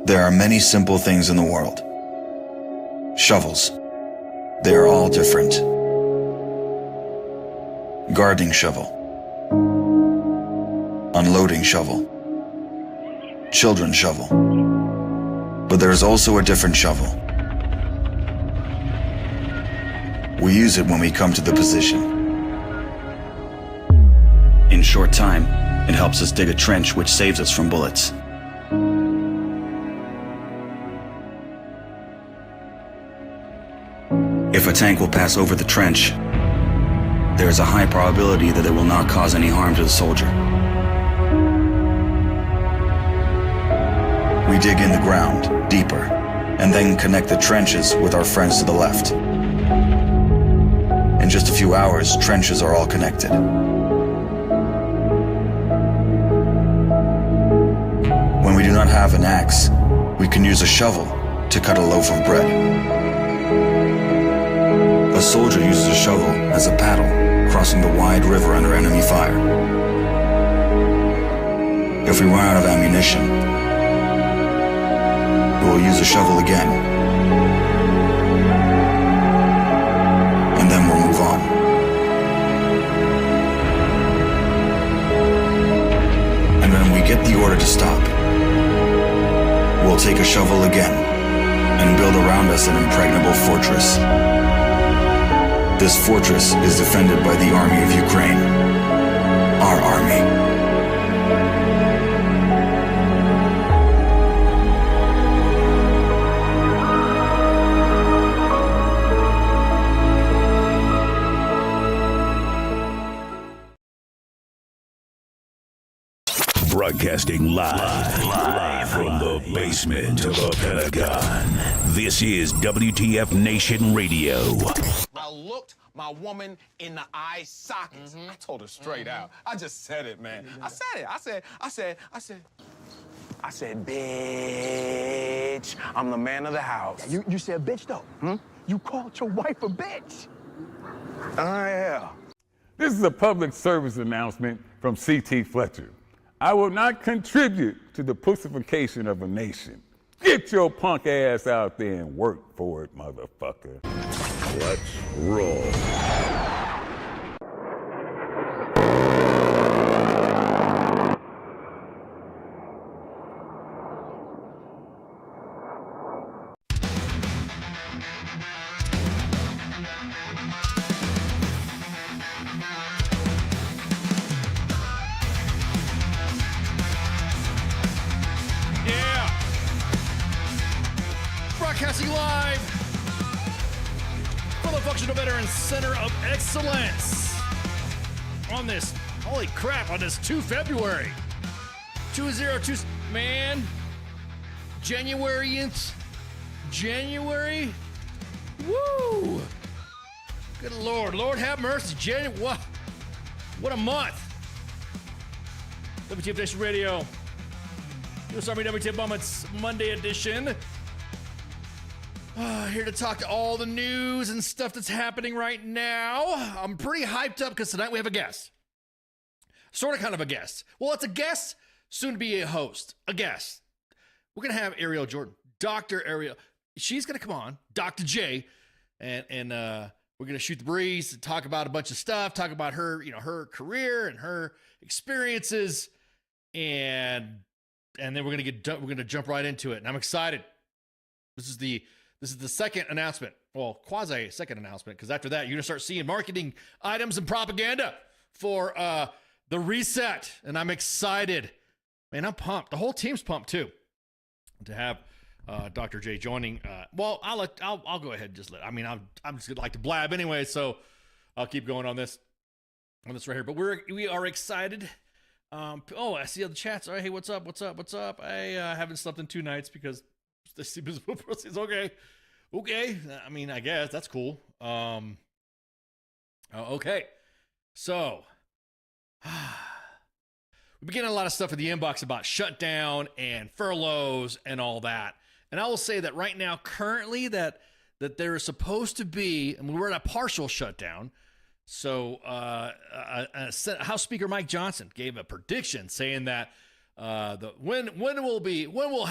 There are many simple things in the world. Shovels. They are all different. Gardening shovel. Unloading shovel. Children's shovel. But there is also a different shovel. We use it when we come to the position. In short time, it helps us dig a trench which saves us from bullets. If a tank will pass over the trench, there is a high probability that it will not cause any harm to the soldier. We dig in the ground, deeper, and then connect the trenches with our friends to the left. In just a few hours, trenches are all connected. When we do not have an axe, we can use a shovel to cut a loaf of bread. A soldier uses a shovel as a paddle, crossing the wide river under enemy fire. If we run out of ammunition, we will use a shovel again, and then we'll move on. And when we get the order to stop, we'll take a shovel again and build around us an impregnable fortress. This fortress is defended by the army of Ukraine, our army. Broadcasting live from the basement of the Pentagon. This is WTF Nation Radio. I looked my woman in the eye sockets. I told her straight out. I just said it, man. I said it. I said, bitch, I'm the man of the house. You said bitch, though. You called your wife a bitch. Yeah. This is a public service announcement from C.T. Fletcher. I will not contribute to the pussification of a nation. Get your punk ass out there and work for it, motherfucker. Let's roll. Broadcasting live from the Functional Veterans Center of Excellence on this, holy crap, on this 2 February 2022, man, January, woo, good Lord have mercy, January, what a month. WTF Nation Radio, U.S. Army WTF Moments Monday edition. Here to talk to all the news and stuff that's happening right now. I'm pretty hyped up because tonight we have a guest. Sort of kind of a guest. Well, it's a guest, soon to be a host. A guest. We're going to have Arielle Jordan. Dr. Arielle. She's going to come on, Dr. J, and we're going to shoot the breeze and talk about a bunch of stuff, talk about her, her career and her experiences, and then we're going to jump right into it. And I'm excited. This is the second announcement, well, quasi second announcement, because after that, you're going to start seeing marketing items and propaganda for the reset. And I'm excited. Man, I'm pumped. The whole team's pumped too to have Dr. J joining. Well, I'll go ahead and just I'm just like to blab anyway, so I'll keep going on this right here. But we are excited. I see all the chats. All right, hey, what's up? I haven't slept in 2 nights because the sleep is okay. I guess that's cool. Okay. So, we've been getting a lot of stuff in the inbox about shutdown and furloughs and all that. And I will say that right now, currently, that there is supposed to be, we're in a partial shutdown. So, House Speaker Mike Johnson gave a prediction saying that when we will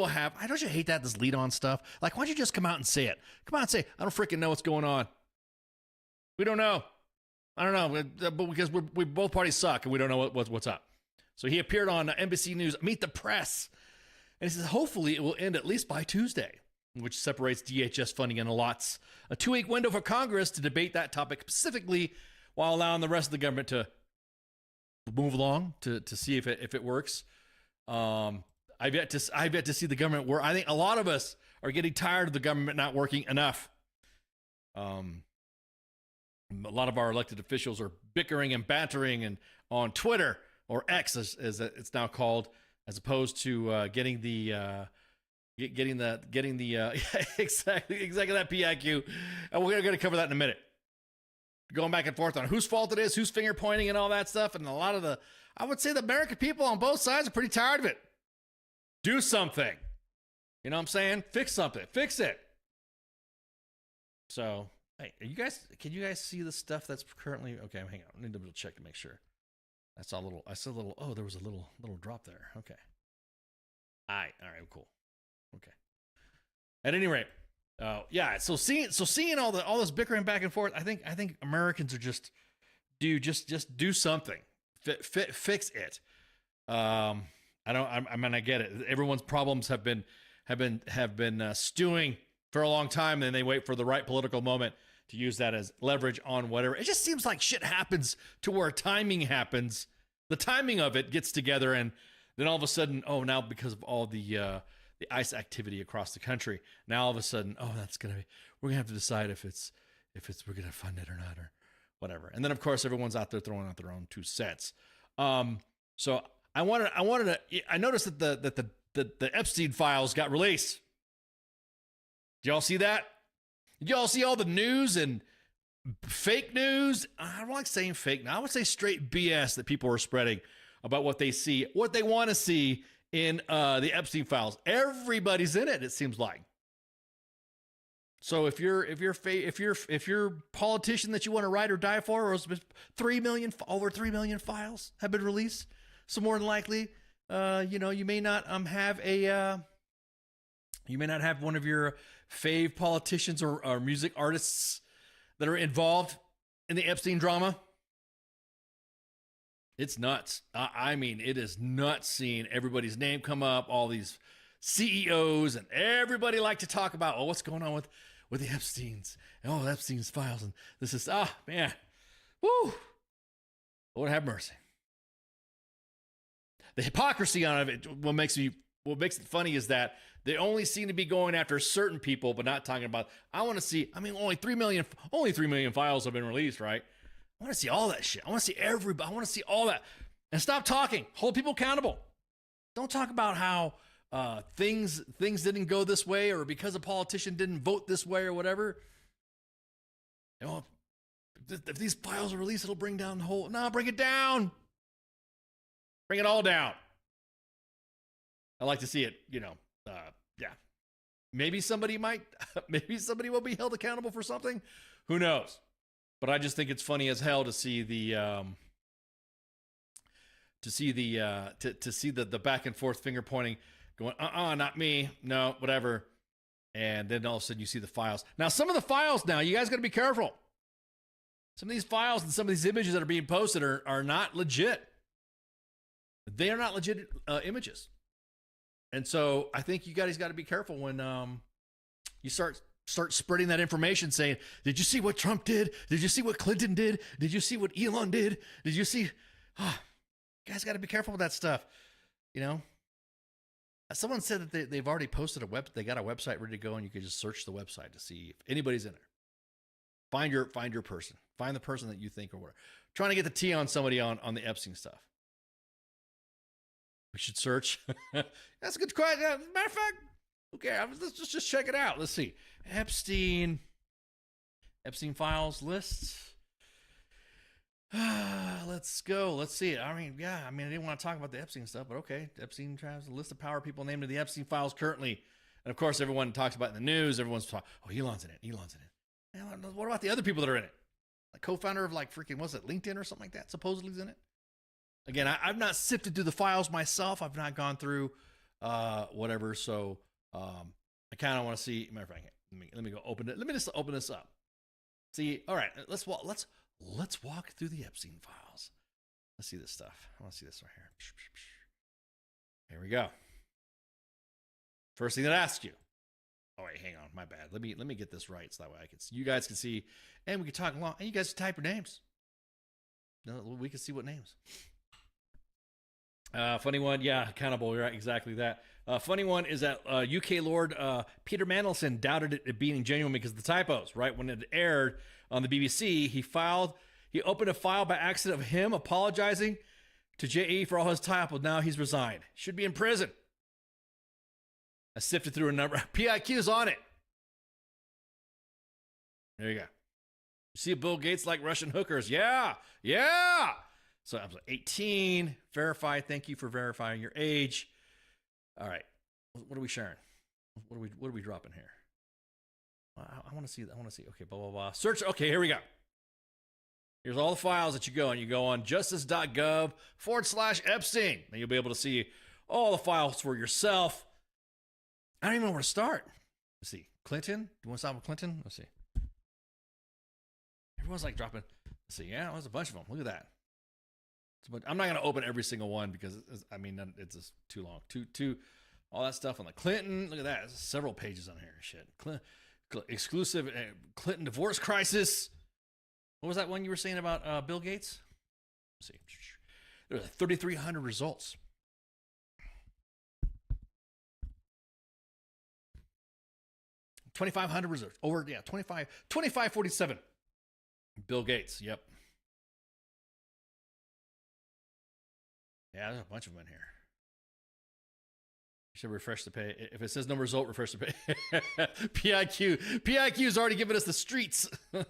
have. I don't you hate that, this lead on stuff? Like, why don't you just come out and say it? Come out and say, I don't freaking know what's going on. We don't know. I don't know, but because we both parties suck and we don't know what's up. So he appeared on NBC News Meet the Press, and he says hopefully it will end at least by Tuesday, which separates DHS funding and allots a 2-week window for Congress to debate that topic specifically, while allowing the rest of the government to move along to see if it works. I've yet to see the government work. I think a lot of us are getting tired of the government not working enough. A lot of our elected officials are bickering and bantering and on Twitter, or X as it's now called, as opposed to getting the exactly that PIQ. And we're going to cover that in a minute. Going back and forth on whose fault it is, who's finger pointing and all that stuff. And a lot of I would say the American people on both sides are pretty tired of it. Do something. You know what I'm saying? Fix something. Fix it. So, hey, can you guys see the stuff that's currently, okay, hang on. I need to double check to make sure. I saw a little, oh, there was a little drop there. Okay. All right, cool. Okay. At any rate, yeah. So seeing all this bickering back and forth, I think Americans are just do something, fix it. I get it. Everyone's problems have been stewing for a long time, and then they wait for the right political moment to use that as leverage on whatever. It just seems like shit happens to where timing happens. The timing of it gets together, and then all of a sudden, oh, now because of all the ICE activity across the country, now all of a sudden, oh, we're gonna have to decide if we're gonna fund it or not, or whatever. And then of course everyone's out there throwing out their own 2 cents. So I noticed that the Epstein files got released. Did y'all see that? Did y'all see all the news and fake news? I don't like saying fake now. I would say straight BS that people are spreading about what they see, what they want to see in the Epstein files. Everybody's in it, it seems like. So if you're politician that you want to ride or die for, or over 3 million files have been released, so more than likely, you may not have one of your fave politicians or music artists that are involved in the Epstein drama. It's nuts. I mean, it is nuts seeing everybody's name come up, all these CEOs, and everybody like to talk about, oh, what's going on with the Epsteins, and oh, Epstein's files, and this is, man, woo, Lord have mercy. The hypocrisy on it, what makes it funny is that they only seem to be going after certain people, but not talking about, only 3 million files have been released, right? I want to see all that shit. I want to see everybody. I want to see all that. And stop talking. Hold people accountable. Don't talk about how things didn't go this way, or because a politician didn't vote this way or whatever. If these files are released, it'll bring down the whole. No, bring it down. Bring it all down. I like to see it, yeah. Maybe somebody will be held accountable for something. Who knows? But I just think it's funny as hell to see the back and forth finger pointing, going, not me, no, whatever. And then all of a sudden you see the files. Now, some of the files now, you guys got to be careful. Some of these files and some of these images that are being posted are not legit. They are not legit images. And so I think you guys got to be careful when you start spreading that information, saying, did you see what Trump did? Did you see what Clinton did? Did you see what Elon did? Did you see? You guys got to be careful with that stuff. Someone said that they've already posted they got a website ready to go, and you can just search the website to see if anybody's in there. Find your person. Find the person that you think or whatever. Trying to get the tea on somebody on the Epstein stuff. We should search. That's a good question. Matter of fact, okay, let's just check it out. Let's see. Epstein files lists. Let's go. Let's see it. I didn't want to talk about the Epstein stuff, but okay. Epstein has a list of power people named in the Epstein files currently. And of course, everyone talks about it in the news. Everyone's talking, oh, Elon's in it. And what about the other people that are in it? Like co-founder of freaking, what's it, LinkedIn or something like that, supposedly is in it. Again, I've not sifted through the files myself. I've not gone through whatever. So I kind of want to see. Matter of fact, let me go open it. Let me just open this up. See, all right, let's walk through the Epstein files. Let's see this stuff. I want to see this right here. Here we go. First thing that asks you. Oh wait, hang on, my bad. Let me get this right so that way you guys can see, and we can talk along, and you guys can type your names. No, we can see what names. Funny one, yeah, accountable, right? Exactly that. Funny one is that UK Lord Peter Mandelson doubted it being genuine because of the typos. Right when it aired on the BBC, he opened a file by accident of him apologizing to JE for all his typos. Now he's resigned. Should be in prison. I sifted through a number. PIQ's on it. There you go. You see Bill Gates like Russian hookers? Yeah. So I was 18. Verify. Thank you for verifying your age. All right. What are we sharing? What are we dropping here? I want to see. Okay. Blah blah blah. Search. Okay. Here we go. Here's all the files that you go on. You go on justice.gov/Epstein. And you'll be able to see all the files for yourself. I don't even know where to start. Let's see. Clinton? Do you want to start with Clinton? Let's see. Everyone's like dropping. Let's see. Yeah, there's a bunch of them. Look at that. I'm not going to open every single one because, it's just too long. Too, all that stuff on the Clinton. Look at that. There's several pages on here. Shit. Exclusive Clinton divorce crisis. What was that one you were saying about Bill Gates? Let's see. There were 3,300 results. 2,500 reserves. 2,547. Bill Gates. Yep. Yeah, there's a bunch of them in here. You should refresh the page. If it says no result, refresh the page. PIQ's already given us the streets. If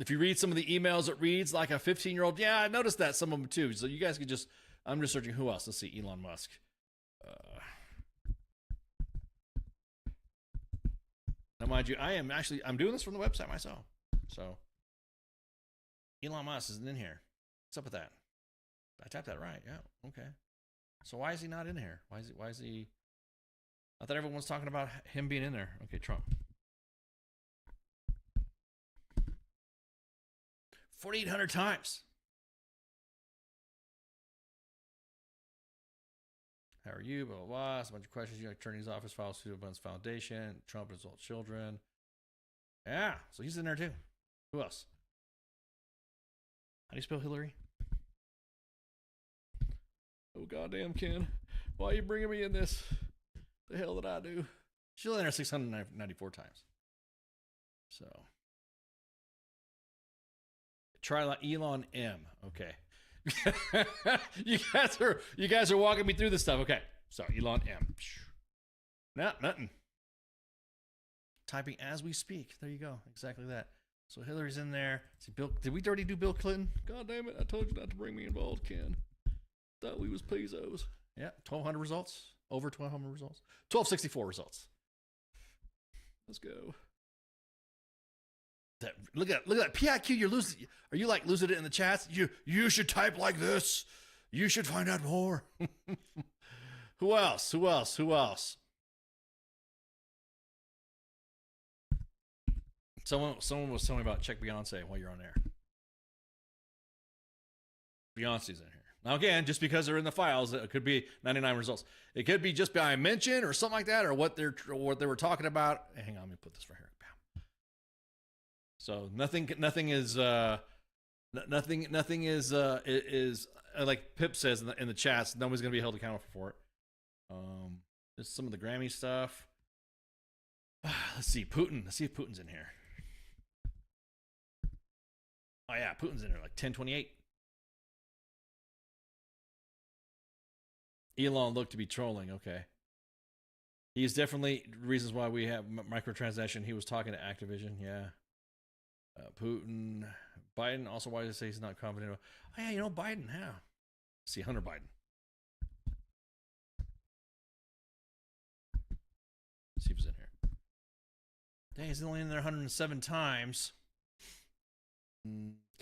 you read some of the emails, it reads like a 15-year-old. Yeah, I noticed that. Some of them too. So you guys can just, I'm just searching who else. Let's see. Elon Musk. Now, mind you, I'm doing this from the website myself. So, Elon Musk isn't in here. What's up with that? I typed that right. Yeah. Okay. So why is he not in here? Why is he? I thought everyone was talking about him being in there. Okay, Trump. 4,800 times. How are you? Blah, blah, blah. It's a bunch of questions. You know, attorney's office files, Pseudo Foundation, Trump and his old children. Yeah, so he's in there too. Who else? How do you spell Hillary? Oh, goddamn, Ken. Why are you bringing me in this? The hell did I do? She's in there 694 times. So. Try Elon M. Okay. you guys are walking me through this stuff. Okay. So Elon M. Nah, nothing. Typing as we speak. There you go. Exactly that. So Hillary's in there. See, did we already do Bill Clinton? God damn it. I told you not to bring me involved, Ken. Thought we was pesos. Yeah. 1,200 results. Over 1,200 results. 1,264 results. Let's go. Look at that PIQ. You're losing. Are you like losing it in the chats? You should type like this. You should find out more. Who else? Someone was telling me about check Beyonce while you're on there. Beyonce's in here. Now again, just because they're in the files, it could be 99 results. It could be just by mention or something like that, or what they were talking about. Hang on, let me put this right here. So nothing is like Pip says in the chats. Nobody's gonna be held accountable for it. Just some of the Grammy stuff. Let's see Putin. Let's see if Putin's in here. Oh yeah, Putin's in there. Like 1028. Elon looked to be trolling. Okay. He's definitely reasons why we have microtransaction. He was talking to Activision. Yeah. Putin, Biden. Also, why does he say he's not confident? Oh yeah, Biden. Yeah. See Hunter Biden. See if he's in here. Dang, he's only in there 107 times.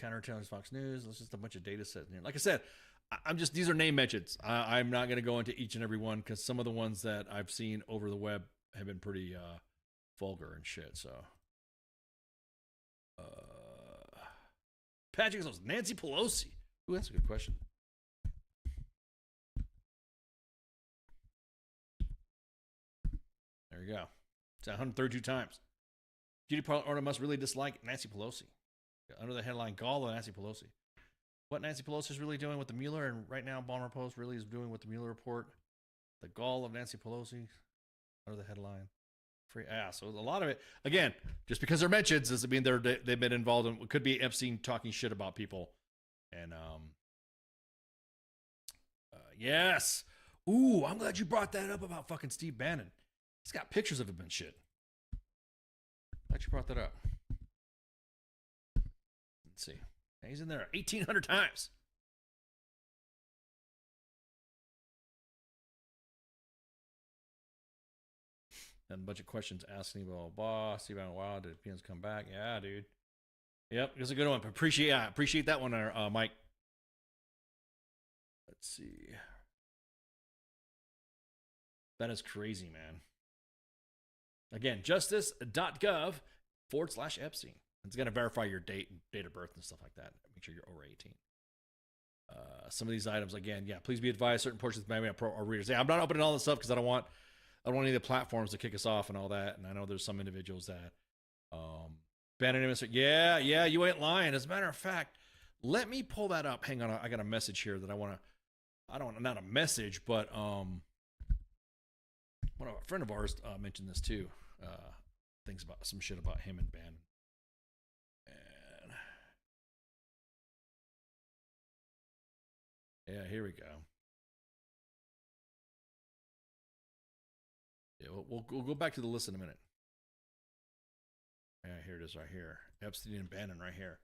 counterintelligence, Fox News. It's just a bunch of data sets in here. Like I said, I'm just, these are name mentions. I'm not going to go into each and every one because some of the ones that I've seen over the web have been pretty vulgar and shit. So, Patrick goes, Nancy Pelosi. Ooh, that's a good question. There you go. It's 132 times. Judy Parler must really dislike Nancy Pelosi. Under the headline, Gall of Nancy Pelosi. What Nancy Pelosi is really doing with the Mueller, and right now Balmer Post really is doing with the Mueller report. The Gall of Nancy Pelosi. Under the headline. So a lot of it, again, just because they're mentioned doesn't mean they've been involved in, it could be Epstein talking shit about people. And, yes. Ooh, I'm glad you brought that up about fucking Steve Bannon. He's got pictures of him and shit. Glad you brought that up. Let's see. He's in there 1,800 times. And a bunch of questions asking about boss. Steve Bannon, wow, did PNs come back? Yeah, dude. Yep, it was a good one. Appreciate that one, Mike. Let's see. That is crazy, man. Again, justice.gov/Epstein. It's going to verify your date and date of birth and stuff like that. Make sure you're over 18. Some of these items, again, yeah, please be advised. Certain portions may be are readers. Yeah, I'm not opening all this stuff because I don't want any of the platforms to kick us off and all that. And I know there's some individuals that Bannon, yeah, you ain't lying. As a matter of fact, let me pull that up. Hang on, I got a message here that I want to. Not a message, but a friend of ours mentioned this too. Things about some shit about him and Bannon. And yeah, here we go. Yeah, we'll go back to the list in a minute. Yeah, here it is right here. Epstein and Bannon right here.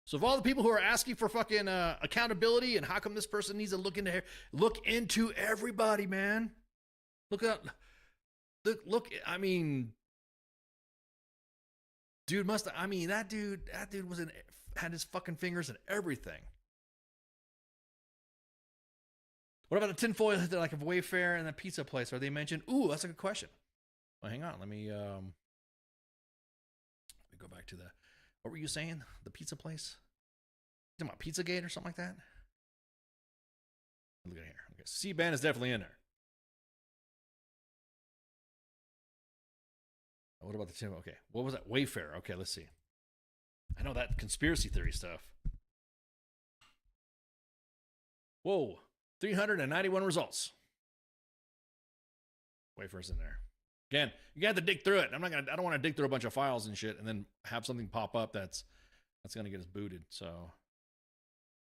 So of all the people who are asking for fucking accountability and how come this person needs to look into everybody, man. Look, I mean, that dude had his fucking fingers in everything. What about the tinfoil like of Wayfair and the pizza place? Are they mentioned? Ooh, that's a good question. Well, hang on. Let me go back to what were you saying? The pizza place? You talking about Pizzagate or something like that? Look at here. Okay, C-Ban is definitely in there. What about the tin? Okay, what was that? Wayfair. Okay, let's see. I know that conspiracy theory stuff. Whoa, 391 results. Wayfair's in there. Again, you got to dig through it. I don't want to dig through a bunch of files and shit and then have something pop up that's going to get us booted. So,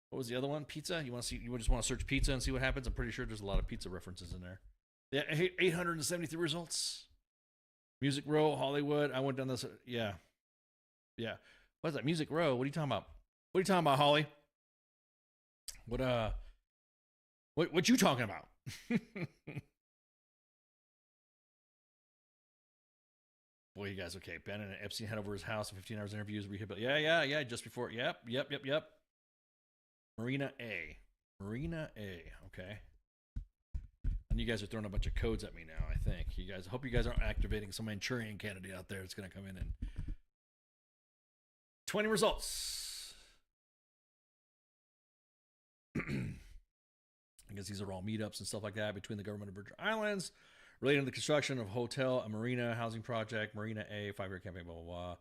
what was the other one? Pizza? You just want to search pizza and see what happens? I'm pretty sure there's a lot of pizza references in there. Yeah, 873 results. Music Row, Hollywood. I went down this. Yeah. What's that? Music Row. What are you talking about? What are you talking about, Holly? What you talking about? Boy, you guys, okay. Bannon and Epstein had over his house, 15 hours interviews, rehabilitation. Yeah. Just before. Yep. Marina A. Okay. And you guys are throwing a bunch of codes at me now, I think. I hope you guys aren't activating some Manchurian candidate out there that's going to come in and 20 results. I guess these are all meetups and stuff like that between the government of Virgin Islands relating to the construction of hotel, a marina housing project, Marina A, 5-year campaign, blah, blah, blah.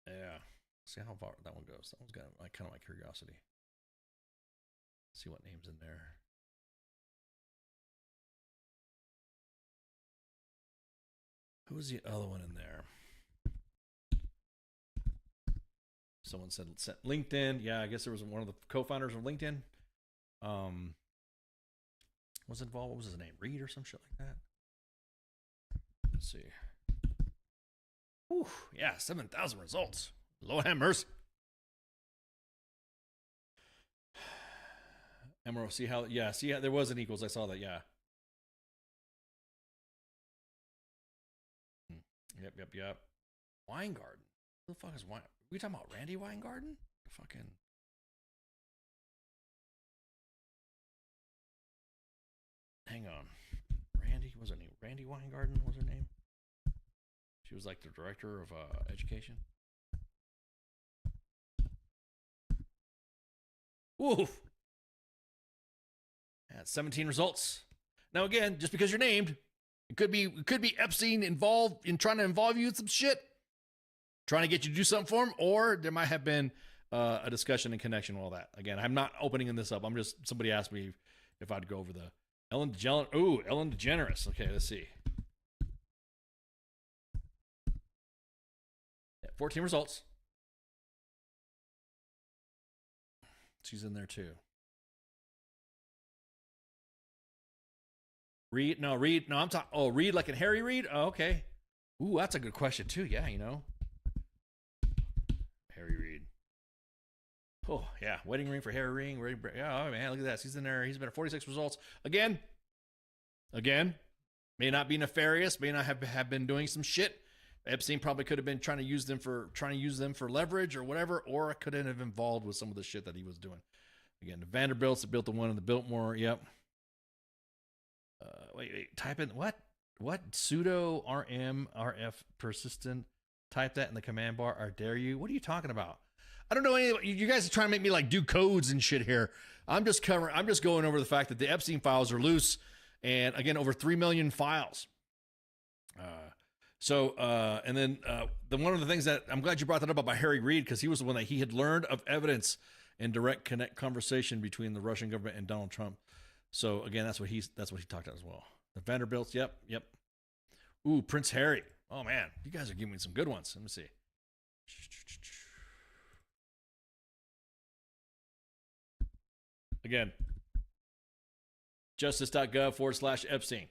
Yeah. See how far that one goes. That one's got kind of my curiosity. See what names in there. Who was the other one in there? Someone said LinkedIn. Yeah, I guess there was one of the co-founders of LinkedIn. Was involved. What was his name? Reed or some shit like that. Let's see. Whew, yeah, 7,000 results. Lord have mercy. Emerald, see how there was an equals. I saw that, yeah. Yep. Wine Garden. Who the fuck is Wein? We talking about Randy Weingarten? Fucking. Hang on. Randy, was her name? Randy Weingarten was her name? She was like the director of education. Oof. That's 17 results. Now again, just because you're named, it could be Epstein involved in trying to involve you in some shit, trying to get you to do something for him, or there might have been a discussion in connection with all that. Again, I'm not opening this up. I'm just, somebody asked me if I'd go over the Ellen DeGeneres. Ooh, Ellen DeGeneres. Okay, let's see. Yeah, 14 results. She's in there too. Reed? No, I'm talking. Oh, Reed like in Harry Reid? Oh, okay. Ooh, that's a good question too. Yeah, you know. Harry Reid. Oh, yeah. Wedding ring for Harry Reid. Yeah, oh, man, look at that. He's in there. He's been at 46 results. Again, may not be nefarious, may not have been doing some shit. Epstein probably could have been trying to use them for leverage or whatever, or it could have involved with some of the shit that he was doing. Again, the Vanderbilts that built the one in the Biltmore. Yep. Wait. Type in what pseudo RF persistent. Type that in the command bar. I dare you. What are you talking about? I don't know any. You guys are trying to make me like do codes and shit here. I'm just going over the fact that the Epstein files are loose, and again, over 3 million files. And then one of the things that I'm glad you brought that up about Harry Reid, because he was the one that he had learned of evidence in direct conversation between the Russian government and Donald Trump. So again, that's what he talked about as well. The Vanderbilts, yep. Ooh, Prince Harry. Oh man, you guys are giving me some good ones. Let me see. Again, justice.gov/Epstein.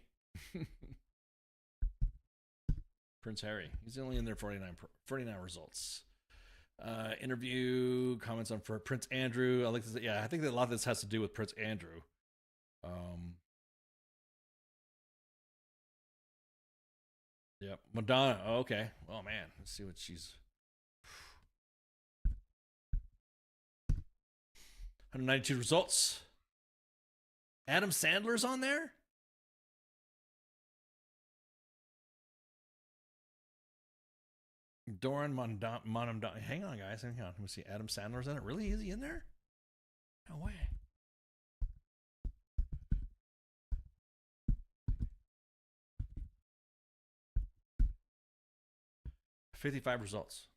Prince Harry. He's only in there 49 results. Interview, comments on for Prince Andrew. I like this. Yeah, I think that a lot of this has to do with Prince Andrew. Yep. Madonna. Oh, okay. Oh man, let's see what she's. 192 results. Adam Sandler's on there. Doran Monam. Hang on, guys. Hang on. Let me see. Adam Sandler's in it. Really? Is he in there? No way. $55 results.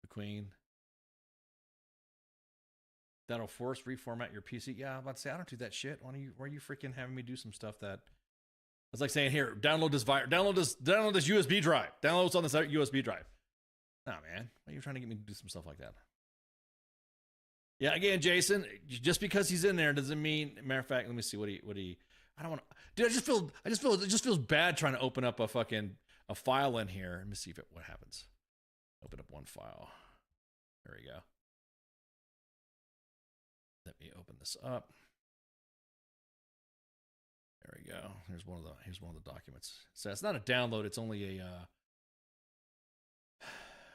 The Queen. That'll reformat your PC. Yeah, I'm about to say I don't do that shit. Why are you freaking having me do some stuff that? It's like saying here, download this USB drive. Download what's on this USB drive. Nah, man. Why are you trying to get me to do some stuff like that? Yeah, again, Jason, just because he's in there doesn't mean. Matter of fact, let me see what he. I don't want to. Dude, it just feels bad trying to open up a file in here. Let me see what happens. Open up one file. There we go. Let me open this up. There we go. Here's one of the documents. So it's not a download. It's only a.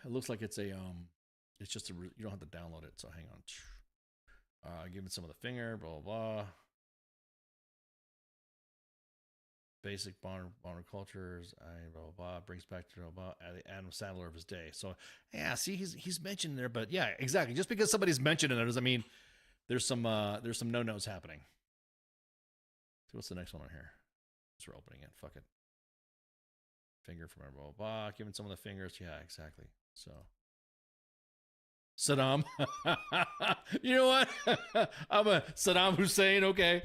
It looks like it's a. It's just you don't have to download it. So hang on. Give it some of the finger. Blah blah blah. Basic Bonner cultures. Blah blah blah. Brings back to blah Adam Sandler of his day. So yeah, see he's mentioned there, but yeah, exactly. Just because somebody's mentioned in there doesn't mean there's some no-nos happening. So what's the next one on here? We're opening it. Fuck it. Finger from blah blah blah. Giving some of the fingers. Yeah, exactly. So Saddam. You know what? I'm a Saddam Hussein. Okay.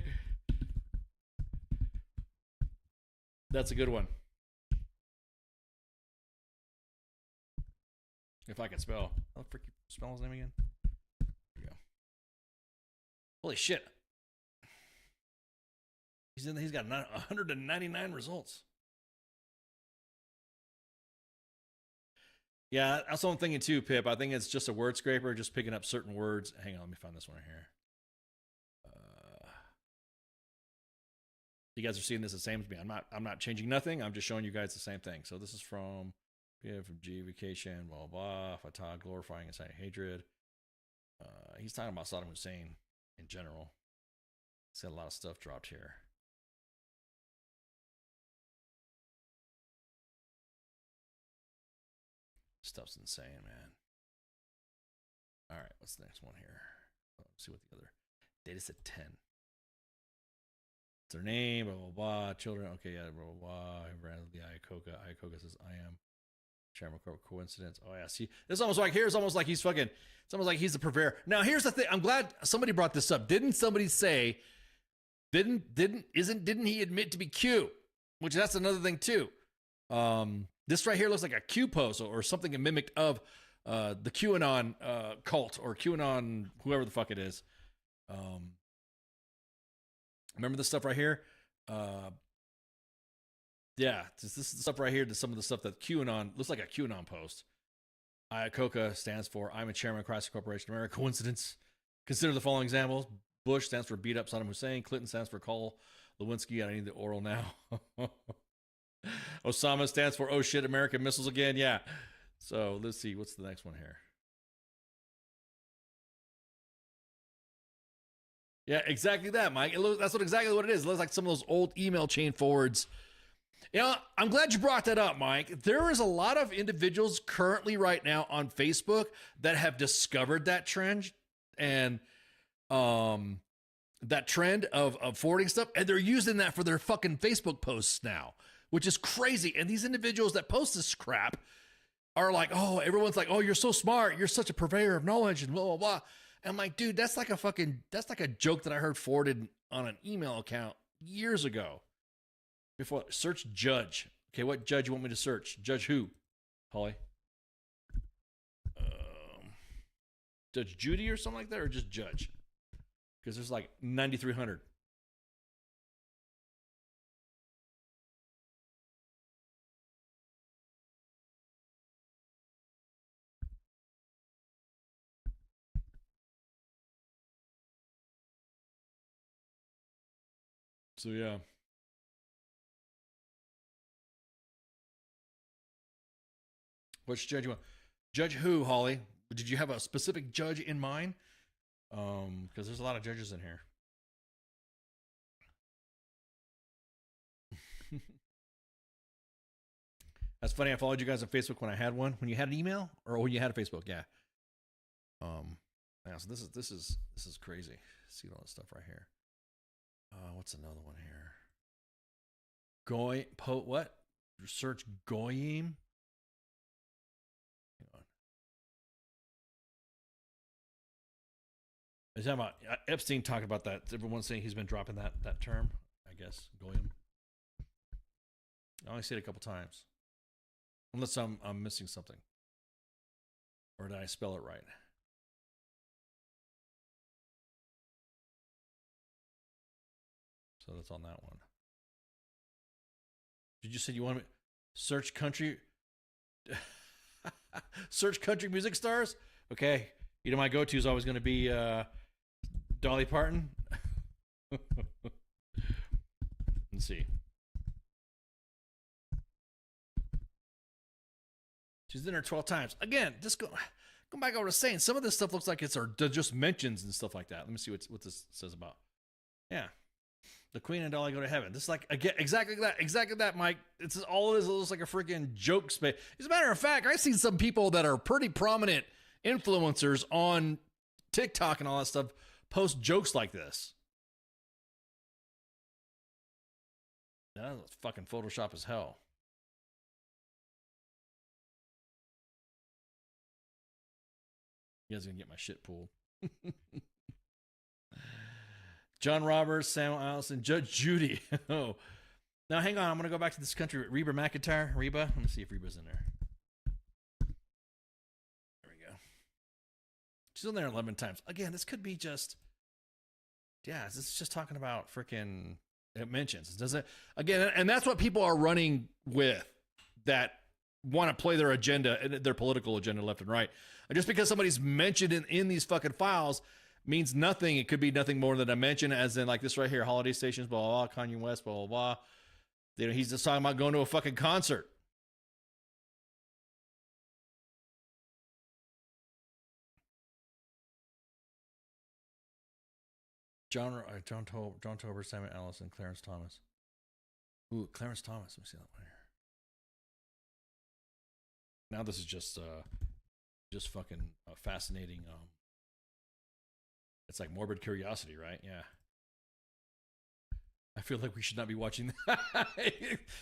That's a good one. If I can spell. I'll freaking spell his name again. There we go. Holy shit. He's got 199 results. Yeah, that's what I'm thinking too, Pip. I think it's just a word scraper, just picking up certain words. Hang on, let me find this one right here. You guys are seeing this the same as me. I'm not changing nothing. I'm just showing you guys the same thing. So this is from G vacation, blah, blah, Fatah glorifying inciting hatred. He's talking about Saddam Hussein in general. He's got a lot of stuff dropped here. Stuff's insane, man. All right, what's the next one here? Let's see what the other data set 10. It's their name, blah, blah, blah. Children, okay, yeah, blah, blah, blah. Randomly, Iacocca. Iacocca says, I am. Chairman coincidence. Oh, yeah, see, it's almost like he's almost like he's the purveyor. Now, here's the thing. I'm glad somebody brought this up. Didn't somebody say, didn't he admit to be Q? Which that's another thing, too. This right here looks like a Q post or something mimicked of the QAnon cult or QAnon, whoever the fuck it is. Remember this stuff right here? Yeah, this is the stuff right here. Some of the stuff that QAnon looks like a QAnon post. Iacocca stands for I'm a chairman of Chrysler Corporation America. Coincidence? Consider the following examples. Bush stands for beat up Saddam Hussein. Clinton stands for call Lewinsky. I need the oral now. Osama stands for oh shit, American missiles again. Yeah. So let's see. What's the next one here? Yeah, exactly that, Mike. That's exactly what it is. It looks like some of those old email chain forwards. You know, I'm glad you brought that up, Mike. There is a lot of individuals currently right now on Facebook that have discovered that trend and that trend of forwarding stuff, and they're using that for their fucking Facebook posts now, which is crazy. And these individuals that post this crap are like, oh, everyone's like, oh, you're so smart. You're such a purveyor of knowledge and blah, blah, blah. And I'm like, dude, that's like a joke that I heard forwarded on an email account years ago. Before search judge. Okay, what judge you want me to search? Judge who? Holly? Judge Judy or something like that, or just judge? Because there's like 9,300. So yeah. Which judge you want? Judge who, Holly? Did you have a specific judge in mind? Because there's a lot of judges in here. That's funny. I followed you guys on Facebook when I had one. When you had an email, or when you had a Facebook, yeah. Yeah. So this is crazy. See all this stuff right here. What's another one here? What? Search Goyim. Is that about Epstein talking about that? Everyone's saying he's been dropping that term, I guess. Goyim. I only see it a couple times. Unless I'm missing something. Or did I spell it right? So that's on that one. Did you say you want me search country? Search country music stars? Okay. You know, my go-to is always going to be Dolly Parton. Let's see. She's in there 12 times. Again, just go back over to saying some of this stuff looks like it's just mentions and stuff like that. Let me see what this says about. Yeah. The Queen and Dolly go to heaven. This is like, again, exactly that, Mike. It's all it is. It looks like a freaking joke space. As a matter of fact, I've seen some people that are pretty prominent influencers on TikTok and all that stuff post jokes like this. That's fucking Photoshop as hell. You guys are gonna get my shit pulled. John Roberts, Samuel Allison, Judge Judy. Oh, now hang on. I'm gonna go back to this country. Reba McEntire. Reba. Let me see if Reba's in there. She's on there 11 times. Again, this could be just, yeah, this is just talking about freaking, it mentions. Does it, again, and that's what people are running with that want to play their agenda, their political agenda left and right. And just because somebody's mentioned in these fucking files, means nothing. It could be nothing more than a mention, as in like this right here, holiday stations, blah, blah, blah, Kanye West, blah, blah, blah. You know, he's just talking about going to a fucking concert. John Tober, Simon Allison, Clarence Thomas. Ooh, Clarence Thomas. Let me see that one here. Now this is just fucking fascinating. It's like morbid curiosity, right? Yeah. I feel like we should not be watching that.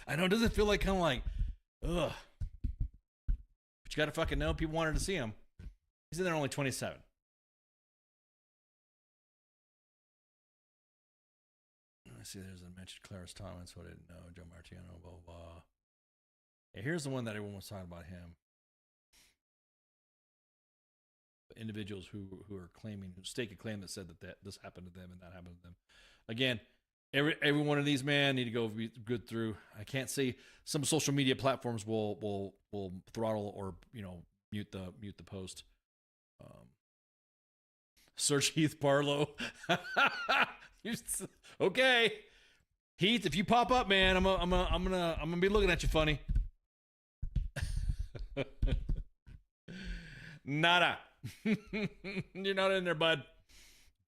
I know. Does it feel like kind of like, ugh? But you got to fucking know people wanted to see him. He's in there only 27. I see there's a mention Clarence Thomas, who I didn't know, Joe Martiano, blah, blah, blah. Yeah, here's the one that everyone was talking about him. The individuals who are claiming, who stake a claim that said that this happened to them and that happened to them. Again, every one of these, man, need to go good through. I can't say some social media platforms will throttle or, you know, mute the post. Search Heath Barlow. Okay, Heath, if you pop up, man, I'm gonna be looking at you funny. Nada. You're not in there, bud.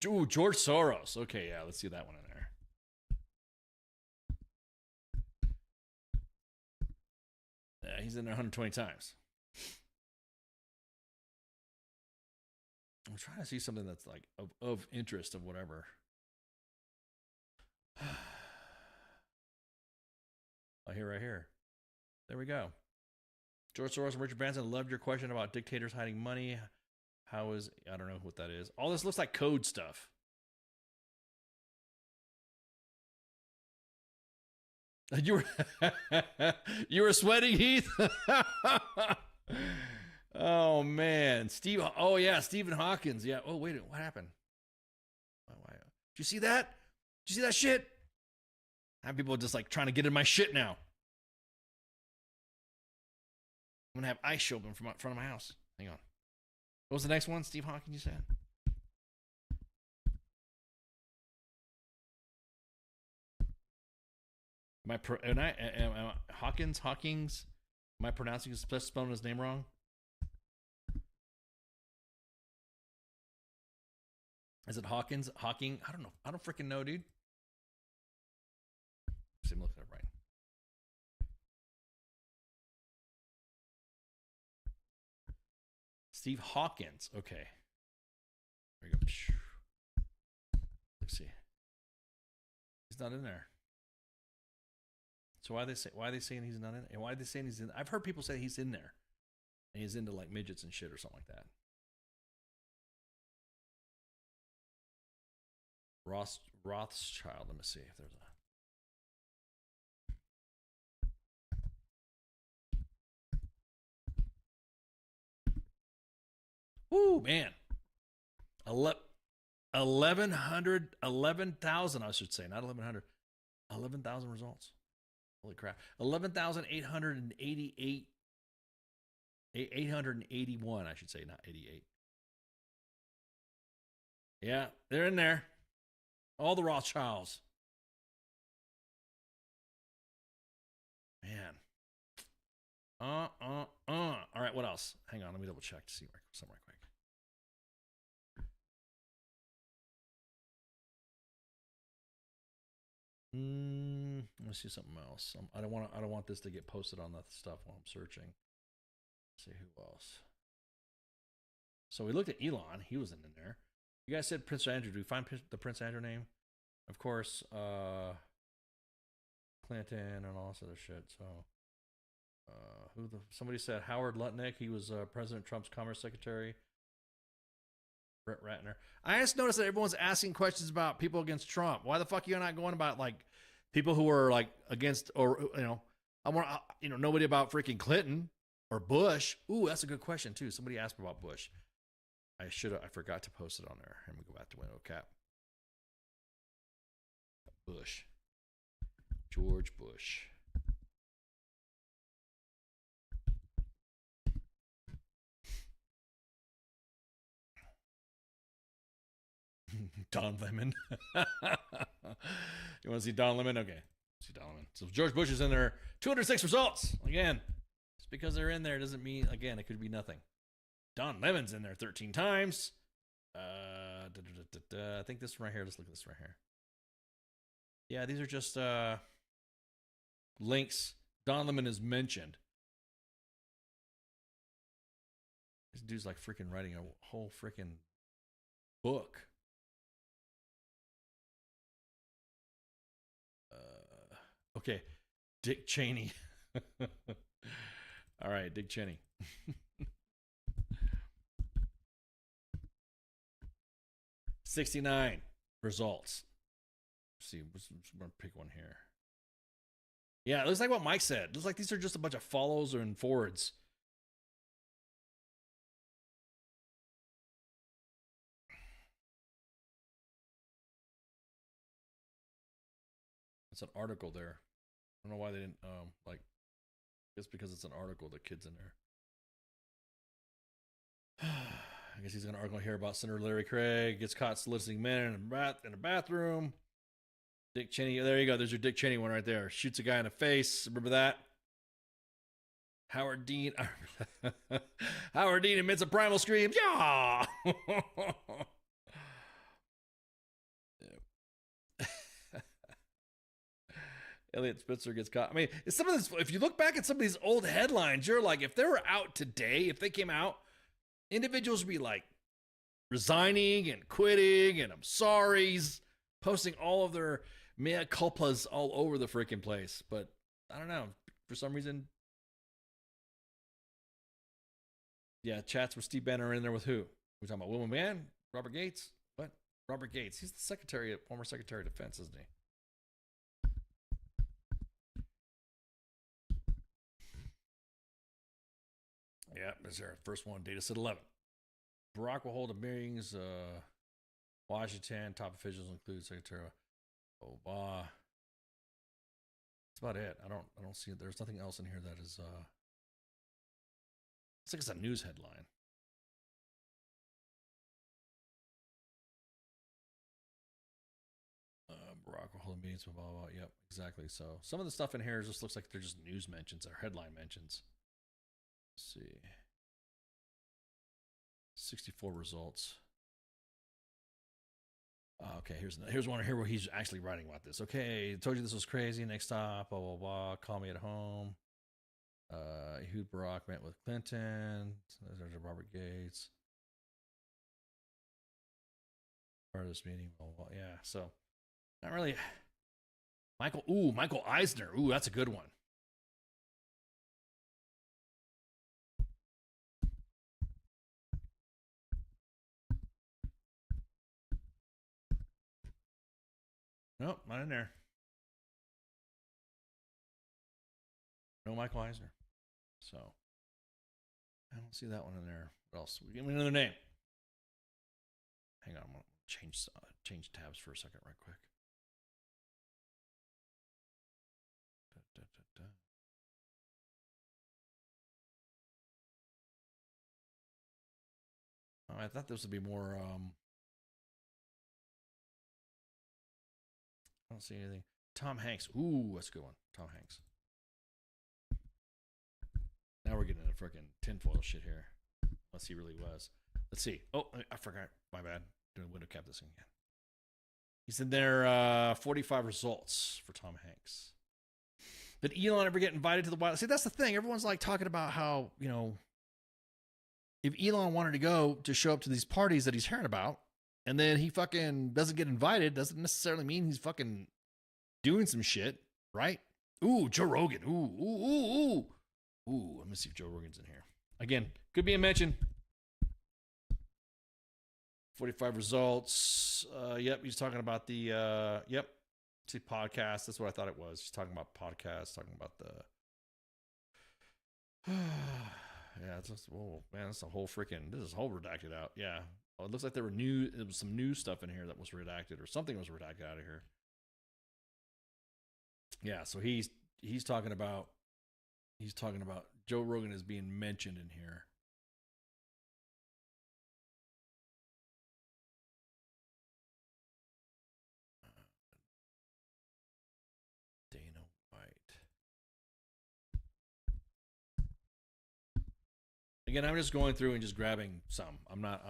Ooh, George Soros. Okay, yeah, let's see that one in there. Yeah, he's in there 120 times. I'm trying to see something that's like of interest of whatever. Oh, here, right here. There we go. George Soros and Richard Branson, loved your question about dictators hiding money. How is, I don't know what that is. All this looks like code stuff. You were sweating, Heath? Oh, man. Steve, oh, yeah, Stephen Hawkins. Yeah. Oh, wait, what happened? Did you see that? Did you see that shit? I have people just like trying to get in my shit now. I'm going to have ice show up in front of my house. Hang on. What was the next one? Steve Hawkins, you said? Hawkins? Am I pronouncing spelling his name wrong? Is it Hawkins? Hawking? I don't know. I don't freaking know, dude. See, I'm looking it up right. Steve Hawkins. Okay. There we go. Let's see. He's not in there. So why are they saying he's not in? And why are they saying he's in? I've heard people say he's in there, and he's into like midgets and shit or something like that. Rothschild. Let me see if there's a. Ooh, man. 11,000, I should say, not 1,100. 11,000 results. Holy crap. 11,888. 881, I should say, not 88. Yeah, they're in there. All the Rothschilds. Man. All right, what else? Hang on, let me double check to see something right quick. Let me see something else. I don't want this to get posted on that stuff while I'm searching. Let's see who else. So we looked at Elon. He wasn't in there. You guys said Prince Andrew. Do we find the Prince Andrew name? Of course, Clinton and all this other shit. So, somebody said Howard Lutnick. He was President Trump's Commerce Secretary. Brett Ratner. I just noticed that everyone's asking questions about people against Trump. Why the fuck are you not going about like people who are like against, or I want nobody about freaking Clinton or Bush. Ooh, that's a good question too. Somebody asked me about Bush. I forgot to post it on there. Let me go back to window cap. Bush. George Bush. Don Lemon. You want to see Don Lemon? Okay. See Don Lemon. So George Bush is in there. 206 results. Again, just because they're in there doesn't mean, again, it could be nothing. Don Lemon's in there 13 times. I think this right here. Let's look at this right here. Yeah, these are just links. Don Lemon is mentioned. This dude's like freaking writing a whole freaking book. Okay, Dick Cheney. All right, Dick Cheney. 69 results. Let's see, I'm gonna pick one here. Yeah, it looks like what Mike said. It looks like these are just a bunch of follows and forwards. It's an article there. I don't know why they didn't like. I guess because it's an article, the kid's in there. I guess he's gonna article here about Senator Larry Craig gets caught soliciting men in a bathroom. Dick Cheney, there you go. There's your Dick Cheney one right there. Shoots a guy in the face. Remember that? Howard Dean. Howard Dean admits a primal scream. Yeah. Elliot Spitzer gets caught. I mean, some of this, if you look back at some of these old headlines, you're like, if they were out today, if they came out, individuals would be like resigning and quitting and I'm sorry's, posting all of their mea culpas all over the freaking place. But I don't know. For some reason. Yeah, chats with Steve Bannon are in there with who? We're talking about Wilma Mann? Robert Gates? What? Robert Gates. He's the former Secretary of Defense, isn't he? Yeah, that's our first one. Data set 11. Barack will hold a meetings. Washington top officials include Secretary Obama. That's about it. I don't see it. There's nothing else in here that is. It's like it's a news headline. Barack will hold meetings. Blah, blah, blah. Yep, exactly. So some of the stuff in here just looks like they're just news mentions or headline mentions. Let's see. 64 results. Okay, here's one here where he's actually writing about this. Okay, told you this was crazy. Next stop, blah, blah, blah. Call me at home. Ehud Barak met with Clinton. There's Robert Gates. Part of this meeting, blah, blah, blah. Yeah, so not really. Michael Eisner. Ooh, that's a good one. Nope, not in there. No Michael Eisner. So I don't see that one in there. What else? Give me another name. Hang on, I'm gonna change tabs for a second, right quick. Oh, I thought this would be more. I don't see anything. Tom Hanks. Ooh, that's a good one. Tom Hanks. Now we're getting into freaking tinfoil shit here. Unless he really was. Let's see. Oh, I forgot. My bad. Doing window cap this again. He's in there. 45 results for Tom Hanks. Did Elon ever get invited to the White House? See, that's the thing. Everyone's like talking about how, you know, if Elon wanted to go to show up to these parties that he's hearing about, and then he fucking doesn't get invited, doesn't necessarily mean he's fucking doing some shit, right? Ooh, Joe Rogan. Ooh. Let me see if Joe Rogan's in here. Again, could be a mention. 45 results. Yep, he's talking about the, see, podcast. That's what I thought it was. He's talking about podcasts, talking about the, yeah, it's just, oh, man, that's a whole freaking, this is whole redacted out. Yeah. Oh, it looks like there was some new stuff in here that was redacted or something was redacted out of here. Yeah, so he's talking about Joe Rogan is being mentioned in here. Again, I'm just going through and just grabbing some. I'm not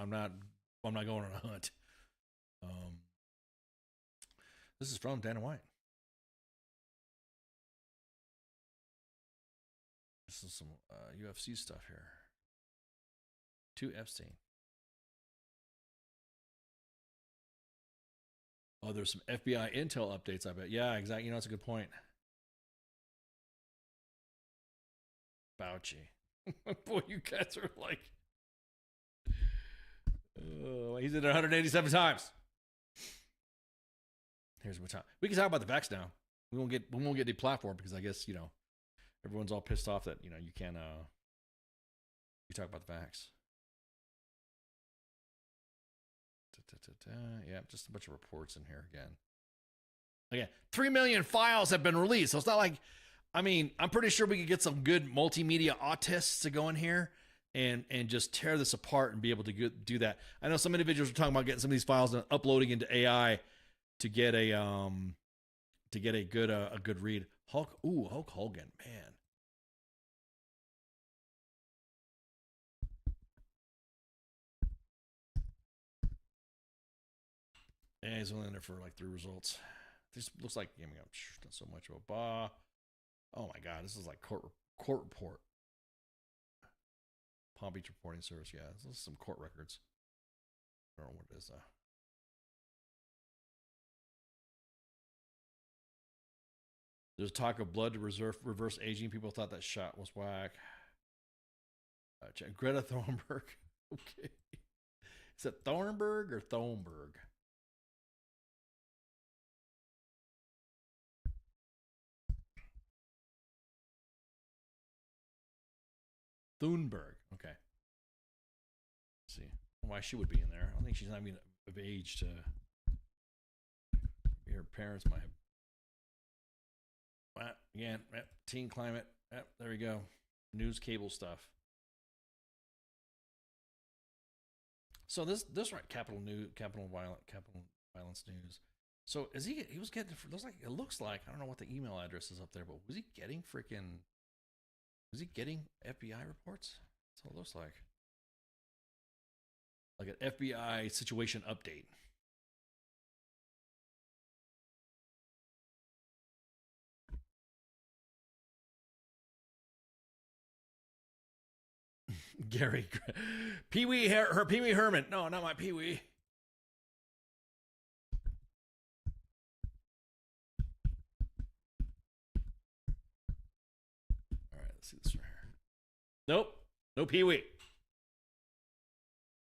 going on a hunt. This is from Dana White. This is some UFC stuff here. To Epstein. Oh, there's some FBI intel updates, I bet. Yeah, exactly. You know, that's a good point. Fauci. Boy, you guys are like... he's in it 187 times. Here's what time. We can talk about the vax now. We won't get deplatformed because I guess, you know, everyone's all pissed off that, you know, you can't you talk about the vax. Yeah, just a bunch of reports in here again. Again, 3 million files have been released. So it's not like, I mean, I'm pretty sure we could get some good multimedia autists to go in here and just tear this apart and be able to do that. I know some individuals are talking about getting some of these files and uploading into AI to get a good read. Hulk Hogan, man. Yeah, he's only in there for like 3 results. This looks like gaming up. Not so much of a bah. Oh my God, this is like court report. Palm Beach Reporting Service. Yeah, this is some court records. I don't know what it is though. There's talk of blood to reverse aging. People thought that shot was whack. Greta Thunberg. Okay. Is it Thornburg or Thornburg? Thunberg. Okay. Let's see why she would be in there. I don't think she's not even of age to. Her parents might have. Again, teen climate. There we go. News cable stuff. So this right, Capital Violence News. So is he was getting, it looks like, I don't know what the email address is up there, but was he getting FBI reports? That's what it looks like. Like an FBI situation update. Gary, Pee-wee Herman. No, not my Pee-wee. All right, let's see this right here. Nope, no Pee-wee.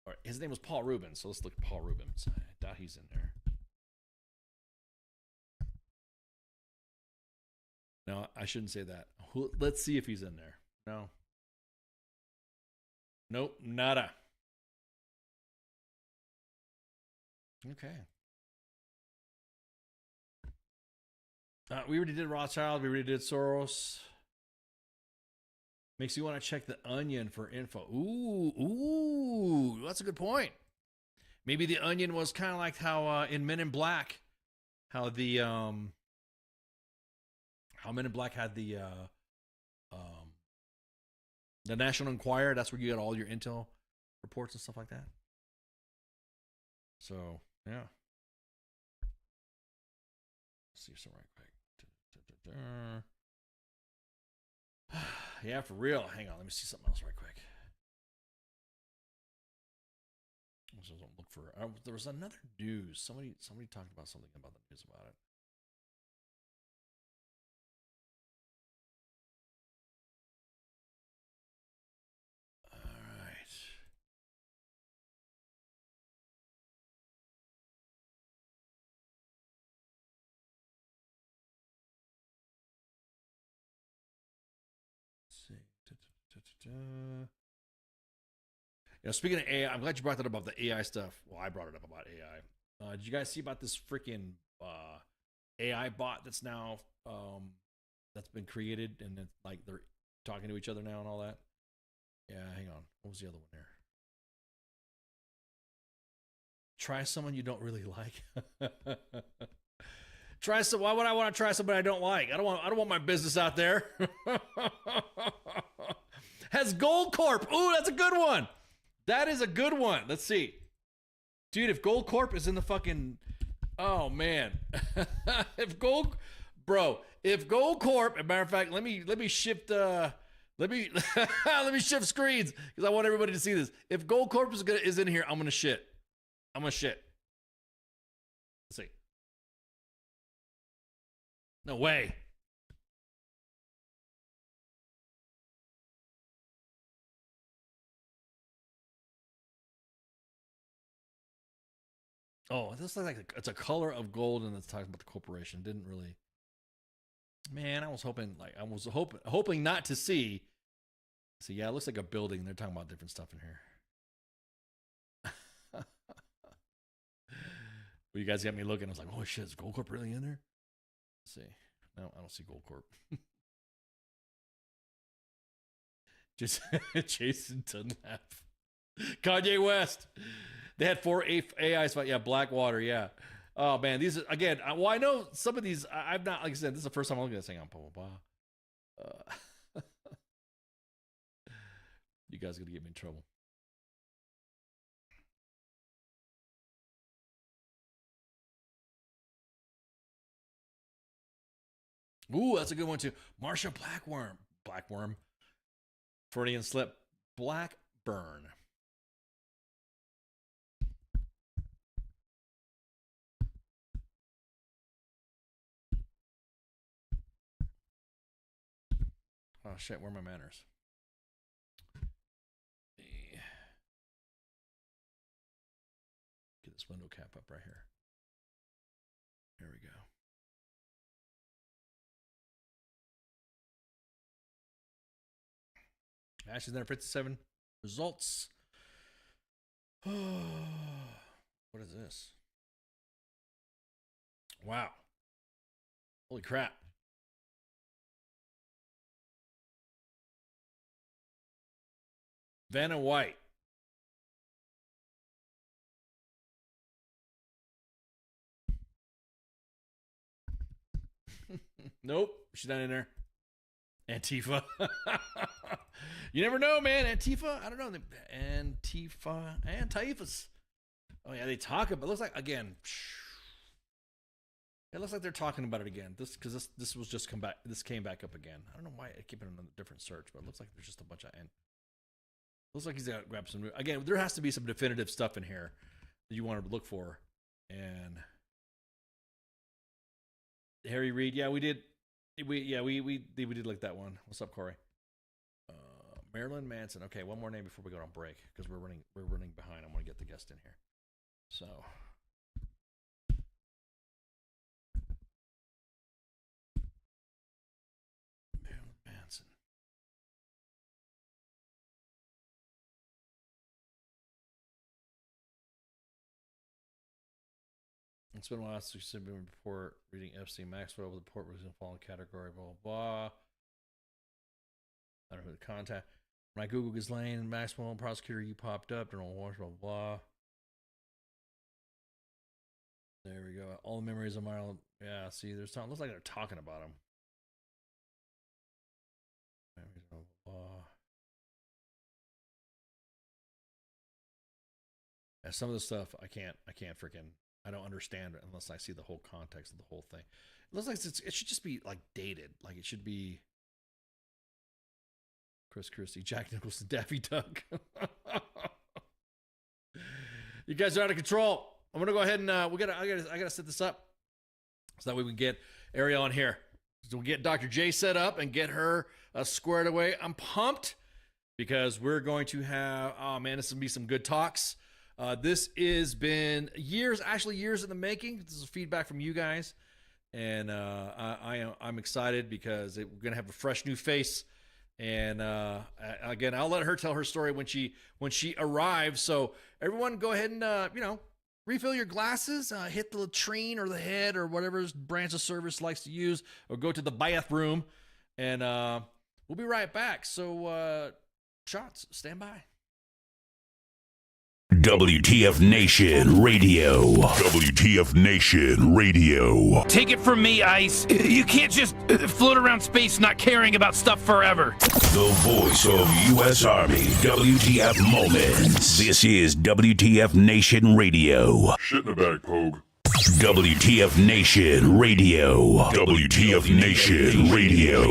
All right, his name was Paul Rubens, so let's look at Paul Rubens. I doubt he's in there. No, I shouldn't say that. Let's see if he's in there. No. Nope, nada. Okay. We already did Rothschild. We already did Soros. Makes you want to check the Onion for info. Ooh, that's a good point. Maybe the Onion was kind of like how in Men in Black, how Men in Black had the National Enquirer. That's where you got all your intel reports and stuff like that. So yeah. Let's see some right quick. Yeah, for real. Hang on, let me see something else right quick. So don't look for. There was another news. Somebody talked about something about the news about it. All right. You know, speaking of AI, I'm glad you brought that up about the AI stuff. Well, I brought it up about AI. Did you guys see about this freaking AI bot that's now that's been created and it's like they're talking to each other now and all that? Yeah, hang on. What was the other one there? Try someone you don't really like. Why would I want to try somebody I don't like? I don't want my business out there. has Gold Corp. Ooh, that's a good one. That is a good one. Let's see. Dude, if Gold Corp is in the fucking... Oh, man. if Gold Corp... As a matter of fact, let me shift... let me shift screens because I want everybody to see this. If Gold Corp is in here, I'm going to shit. Let's see. No way. Oh, this looks like it's a color of gold, and it's talking about the corporation. Didn't really. Man, I was hoping not to see. So yeah, it looks like a building. They're talking about different stuff in here. Well, you guys got me looking. I was like, oh shit, is Gold Corp really in there? Let's see. No, I don't see Gold Corp. Just Jason Dunlap. Kanye West. They had 4 AIs fight. Yeah, Blackwater. Yeah. Oh man, these are again. Well, I know some of these. I've not, like I said, this is the first time I'm looking at this thing on blah blah blah. You guys are gonna get me in trouble. Ooh, that's a good one too. Marsha Blackworm. Freudian slip. Blackburn. Oh shit, where are my manners? Get this window cap up right here. There we go. Ashes Center 57 results. What is this? Wow. Holy crap. Vanna White. Nope, she's not in there. Antifa. You never know, man. Antifa? I don't know. Antifas. Oh, yeah, they talk about it. Looks like, again, it looks like they're talking about it again. Because this was just come back. This came back up again. I don't know why I keep it on a different search, but it looks like there's just a bunch of. Looks like he's got to grab some. Again, there has to be some definitive stuff in here that you want to look for. And Harry Reid, yeah, we did. We did like that one. What's up, Corey? Marilyn Manson. Okay, one more name before we go on break because we're running behind. I want to get the guest in here. So Marilyn Manson. It's been a while since we've been report reading FC Maxwell. The report was in the following category. Blah blah. I don't know who to contact. When I Google Ghislaine Maxwell prosecutor, you popped up. Don't know what, blah blah. There we go. All the memories of Marilyn. Yeah, see, there's something. Looks like they're talking about him. Blah blah. Yeah, some of the stuff I can't freaking. I don't understand it unless I see the whole context of the whole thing. It looks like it should just be like dated. Like it should be Chris Christie, Jack Nicholson, Daffy Duck. You guys are out of control. I'm gonna go ahead and I gotta set this up so that way we can get Arielle on here. So we'll get Dr. J set up and get her squared away. I'm pumped because we're going to have. Oh man, this is gonna be some good talks. This has been years in the making. This is feedback from you guys, and I'm excited because we're gonna have a fresh new face. And again, I'll let her tell her story when she arrives. So everyone, go ahead and refill your glasses, hit the latrine or the head or whatever branch of service likes to use, or go to the bathroom, and we'll be right back. So shots, stand by. WTF Nation Radio. WTF Nation Radio. Take it from me, Ice. You can't just float around space not caring about stuff forever. The voice of U.S. Army. WTF Moments. This is WTF Nation Radio. Shit in the bag, Pogue. WTF Nation Radio. WTF Nation Radio.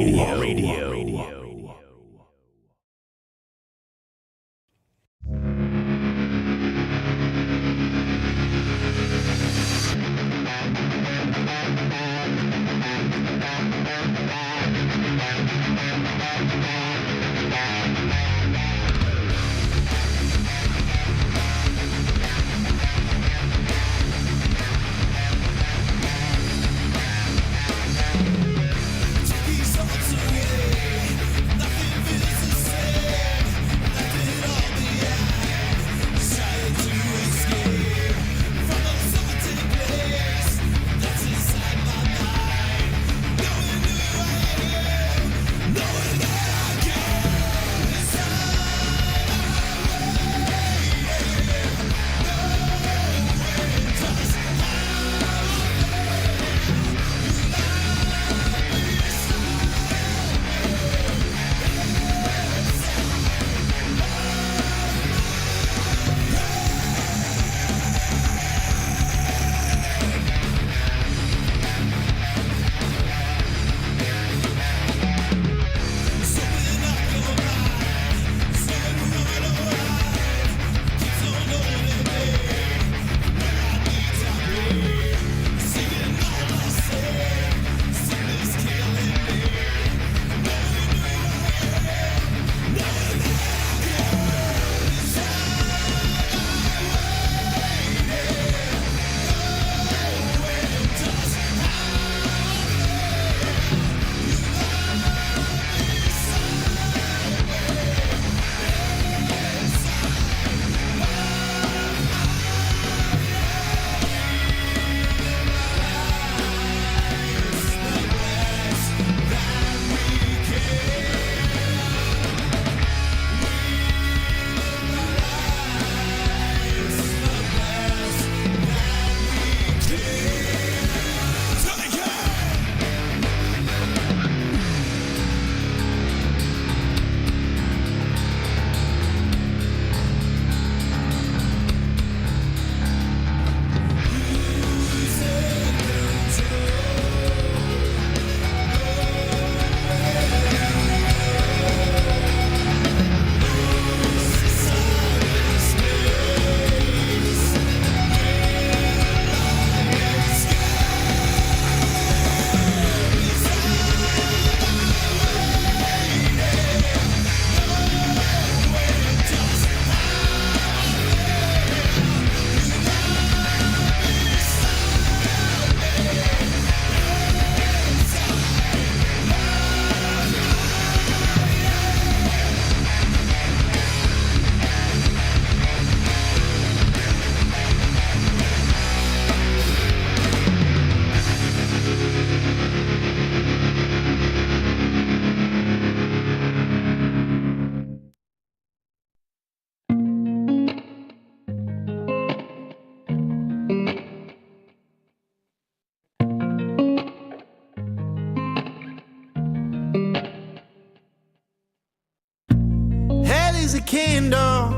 is a candle,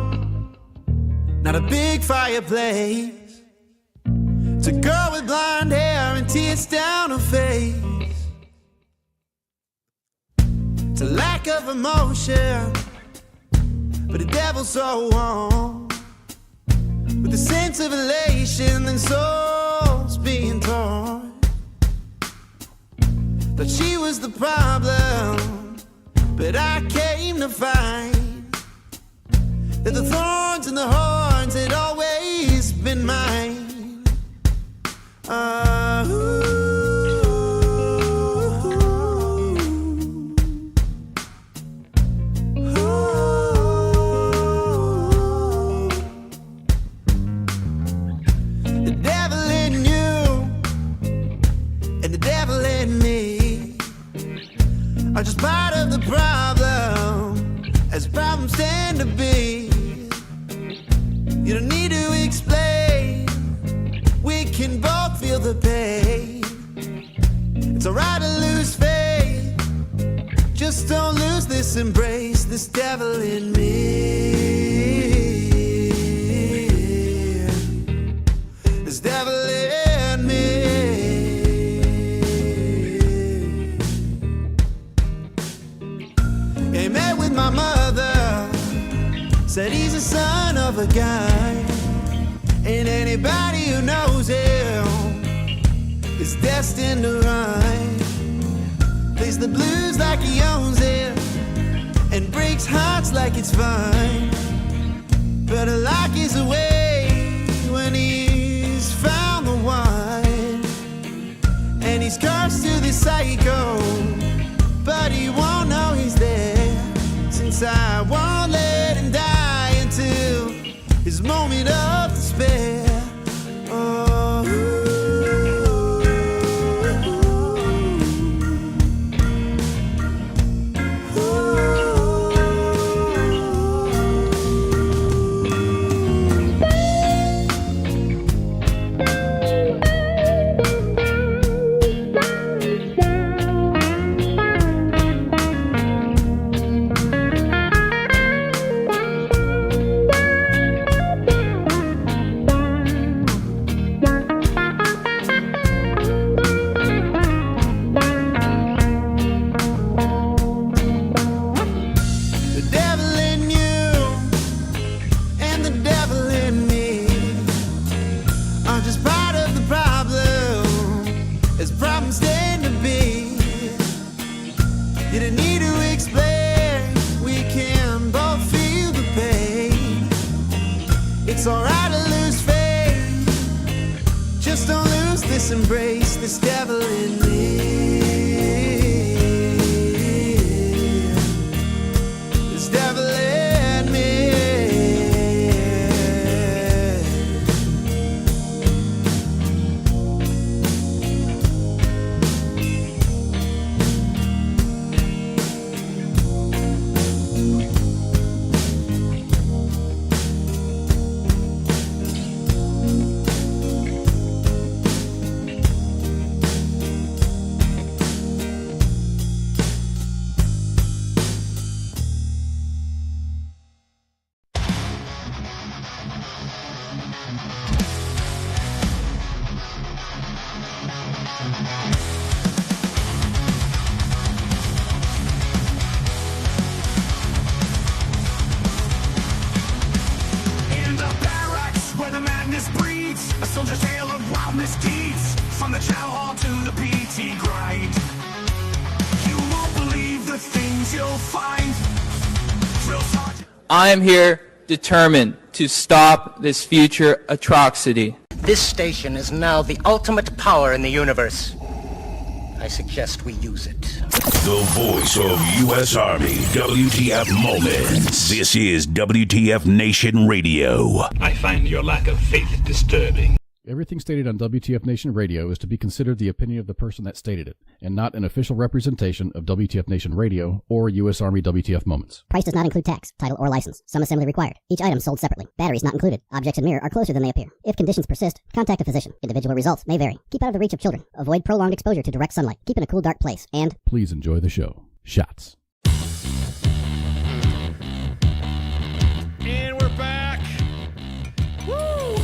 not a big fireplace. It's a girl with blonde hair and tears down her face. It's a lack of emotion, but the devil's so warm, with a sense of elation and souls being torn. Thought she was the problem, but I came to find that the thorns and the horns had always been mine. The devil in you and the devil in me are just part of the problem, as problems tend to be. You don't need to explain. We can both feel the pain. It's alright to lose faith. Just don't lose this embrace, this devil in me. This devil in me. He met with my mother, said he's the son of a guy, and anybody who knows him is destined to rhyme. Plays the blues like he owns it, and breaks hearts like it's fine. But a lock is away when he's found the one, and he's cursed to this cycle, but he won't know he's there, since I won't let him die until his moment of despair. Oh, it's alright to lose faith. Just don't lose this embrace, this devil in me. This devil in me. I am here determined to stop this future atrocity. This station is now the ultimate power in the universe. I suggest we use it. The voice of U.S. Army, WTF Moments. This is WTF Nation Radio. I find your lack of faith disturbing. Everything stated on WTF Nation Radio is to be considered the opinion of the person that stated it, and not an official representation of WTF Nation Radio or U.S. Army WTF Moments. Price does not include tax, title, or license. Some assembly required. Each item sold separately. Batteries not included. Objects in mirror are closer than they appear. If conditions persist, contact a physician. Individual results may vary. Keep out of the reach of children. Avoid prolonged exposure to direct sunlight. Keep in a cool, dark place. And please enjoy the show. Shots. And we're back. Woo!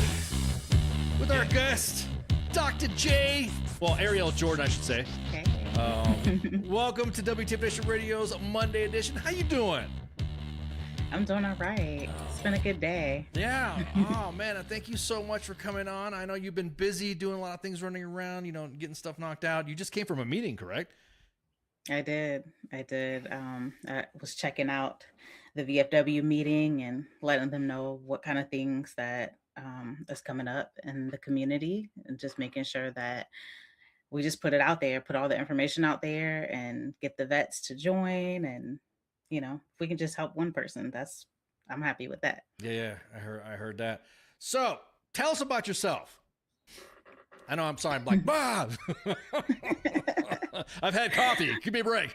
With our guest, Dr. J. Well, Arielle Jordan, I should say. Okay. Welcome to WTF Nation Radio's Monday edition. How you doing? I'm doing all right. It's been a good day. Yeah. Oh, man. Thank you so much for coming on. I know you've been busy doing a lot of things, running around, getting stuff knocked out. You just came from a meeting, correct? I did. I was checking out the VFW meeting and letting them know what kind of things that is coming up in the community, and just making sure that we just put it out there, put all the information out there, and get the vets to join. And if we can just help one person, I'm happy with that. Yeah, I heard that. So tell us about yourself. I know, I'm sorry, I'm like, Bob. I've had coffee. Give me a break.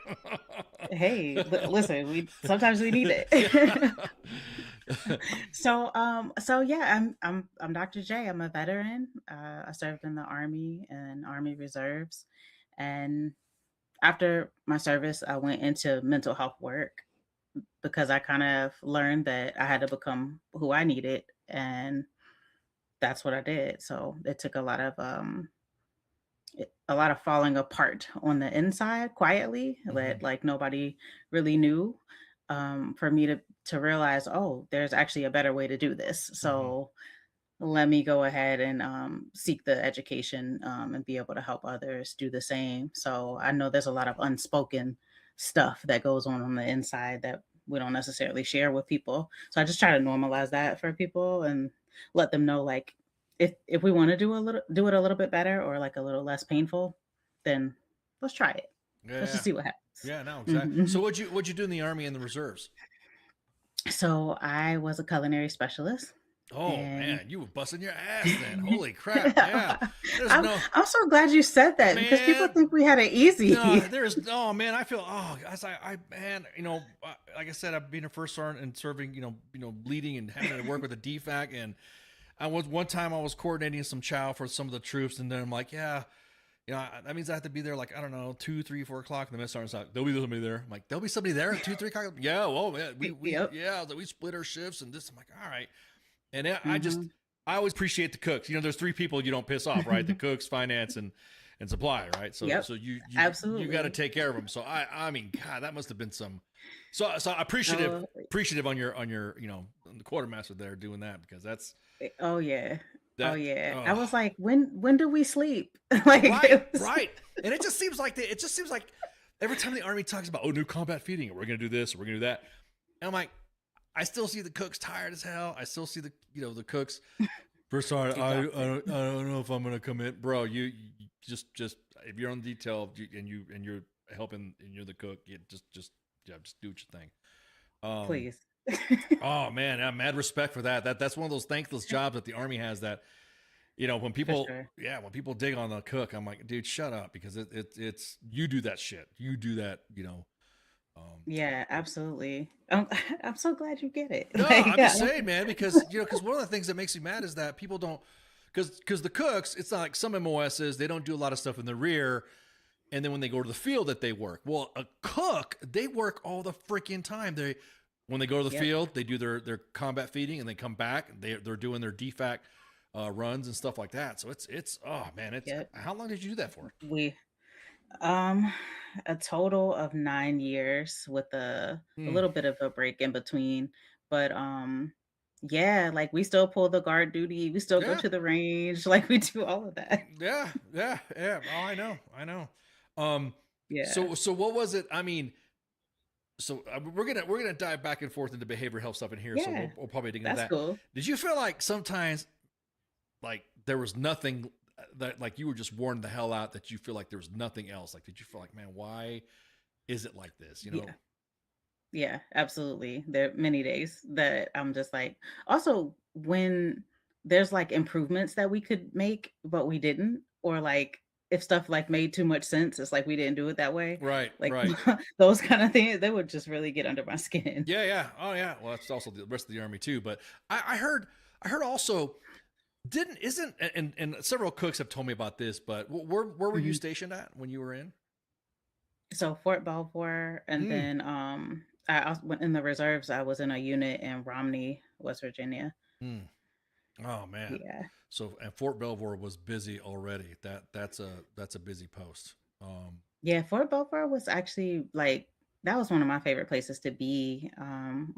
Hey, listen, sometimes we need it. So yeah, I'm Dr. J. I'm a veteran. I served in the Army and Army Reserves, and after my service, I went into mental health work because I kind of learned that I had to become who I needed, and that's what I did. So it took a lot of falling apart on the inside quietly that like nobody really knew, for me to realize, oh, there's actually a better way to do this. So let me go ahead and seek the education, and be able to help others do the same. So I know there's a lot of unspoken stuff that goes on the inside that we don't necessarily share with people. So I just try to normalize that for people and let them know, like, if we want to do it a little bit better or like a little less painful, then let's try it. Let's Yeah. just see what happens. Yeah, no, exactly. So what'd you do in the Army and the reserves? So I was a culinary specialist. Oh And man, you were busting your ass then. Holy crap! Yeah, I'm so glad you said that because people think we had it easy. No, man. I feel as I man, like I said, I've been a first sergeant and serving, leading and having to work with a DFAC, and one time I was coordinating some chow for some of the troops, and then I'm like, yeah. That means I have to be there like, I don't know, 2, 3, 4 o'clock. And the mess sergeant's like, there'll be somebody there. I'm like, there'll be somebody there at 2, 3 o'clock? Yeah, well, man, we split our shifts and this. I'm like, all right. And I always appreciate the cooks. There's 3 people you don't piss off, right? The cooks, finance, and supply, right? So you absolutely, you got to take care of them. So I mean, God, that must have been some. So appreciative on your on the quartermaster there doing that, because that's. Oh yeah. I was like, when do we sleep? Like, right. And it just seems like every time the Army talks about, new combat feeding, or we're gonna do this, or we're gonna do that, and I'm like, I still see the cooks tired as hell. I still see the cooks. First sergeant, I don't know if I'm gonna commit, bro. You just if you're on detail and you're helping and you're the cook, you just do what you think. Please. Oh man, I have mad respect for that. That's one of those thankless jobs that the Army has. That when people when people dig on the cook, I'm like, dude, shut up, because it's you do that shit. You do that. Yeah, absolutely. I'm so glad you get it. No, I'm just saying, man, because one of the things that makes me mad is that people don't, because the cooks, it's not like some MOSs, they don't do a lot of stuff in the rear, and then when they go to the field that they work. Well, a cook, they work all the freaking time. When they go to the field, they do their combat feeding, and they come back. They're doing their DFAC runs and stuff like that. So it's oh man, how long did you do that for? We a total of 9 years with a little bit of a break in between, but yeah, like we still pull the guard duty, we still go to the range, like we do all of that. Yeah. Oh, I know. Yeah. So what was it? I mean. So we're gonna dive back and forth into behavioral health stuff in here. Yeah, so we'll probably dig into that. Cool. Did you feel like sometimes, like there was nothing that, like you were just worn the hell out, that you feel like there was nothing else? Like, did you feel like, man, why is it like this? Yeah, absolutely. There are many days that I'm just like, also when there's like improvements that we could make, but we didn't, or like if stuff like made too much sense, it's like we didn't do it that way. Right. Like right. those kind of things, they would just really get under my skin. Yeah. Oh yeah. Well, that's also the rest of the Army too. But I heard also, and several cooks have told me about this, but where were you stationed at when you were in? So Fort Belvoir, and then I also went in the reserves. I was in a unit in Romney, West Virginia. Oh man. Yeah. So, and Fort Belvoir was busy already. That's a busy post. Yeah, Fort Belvoir was actually like, that was one of my favorite places to be.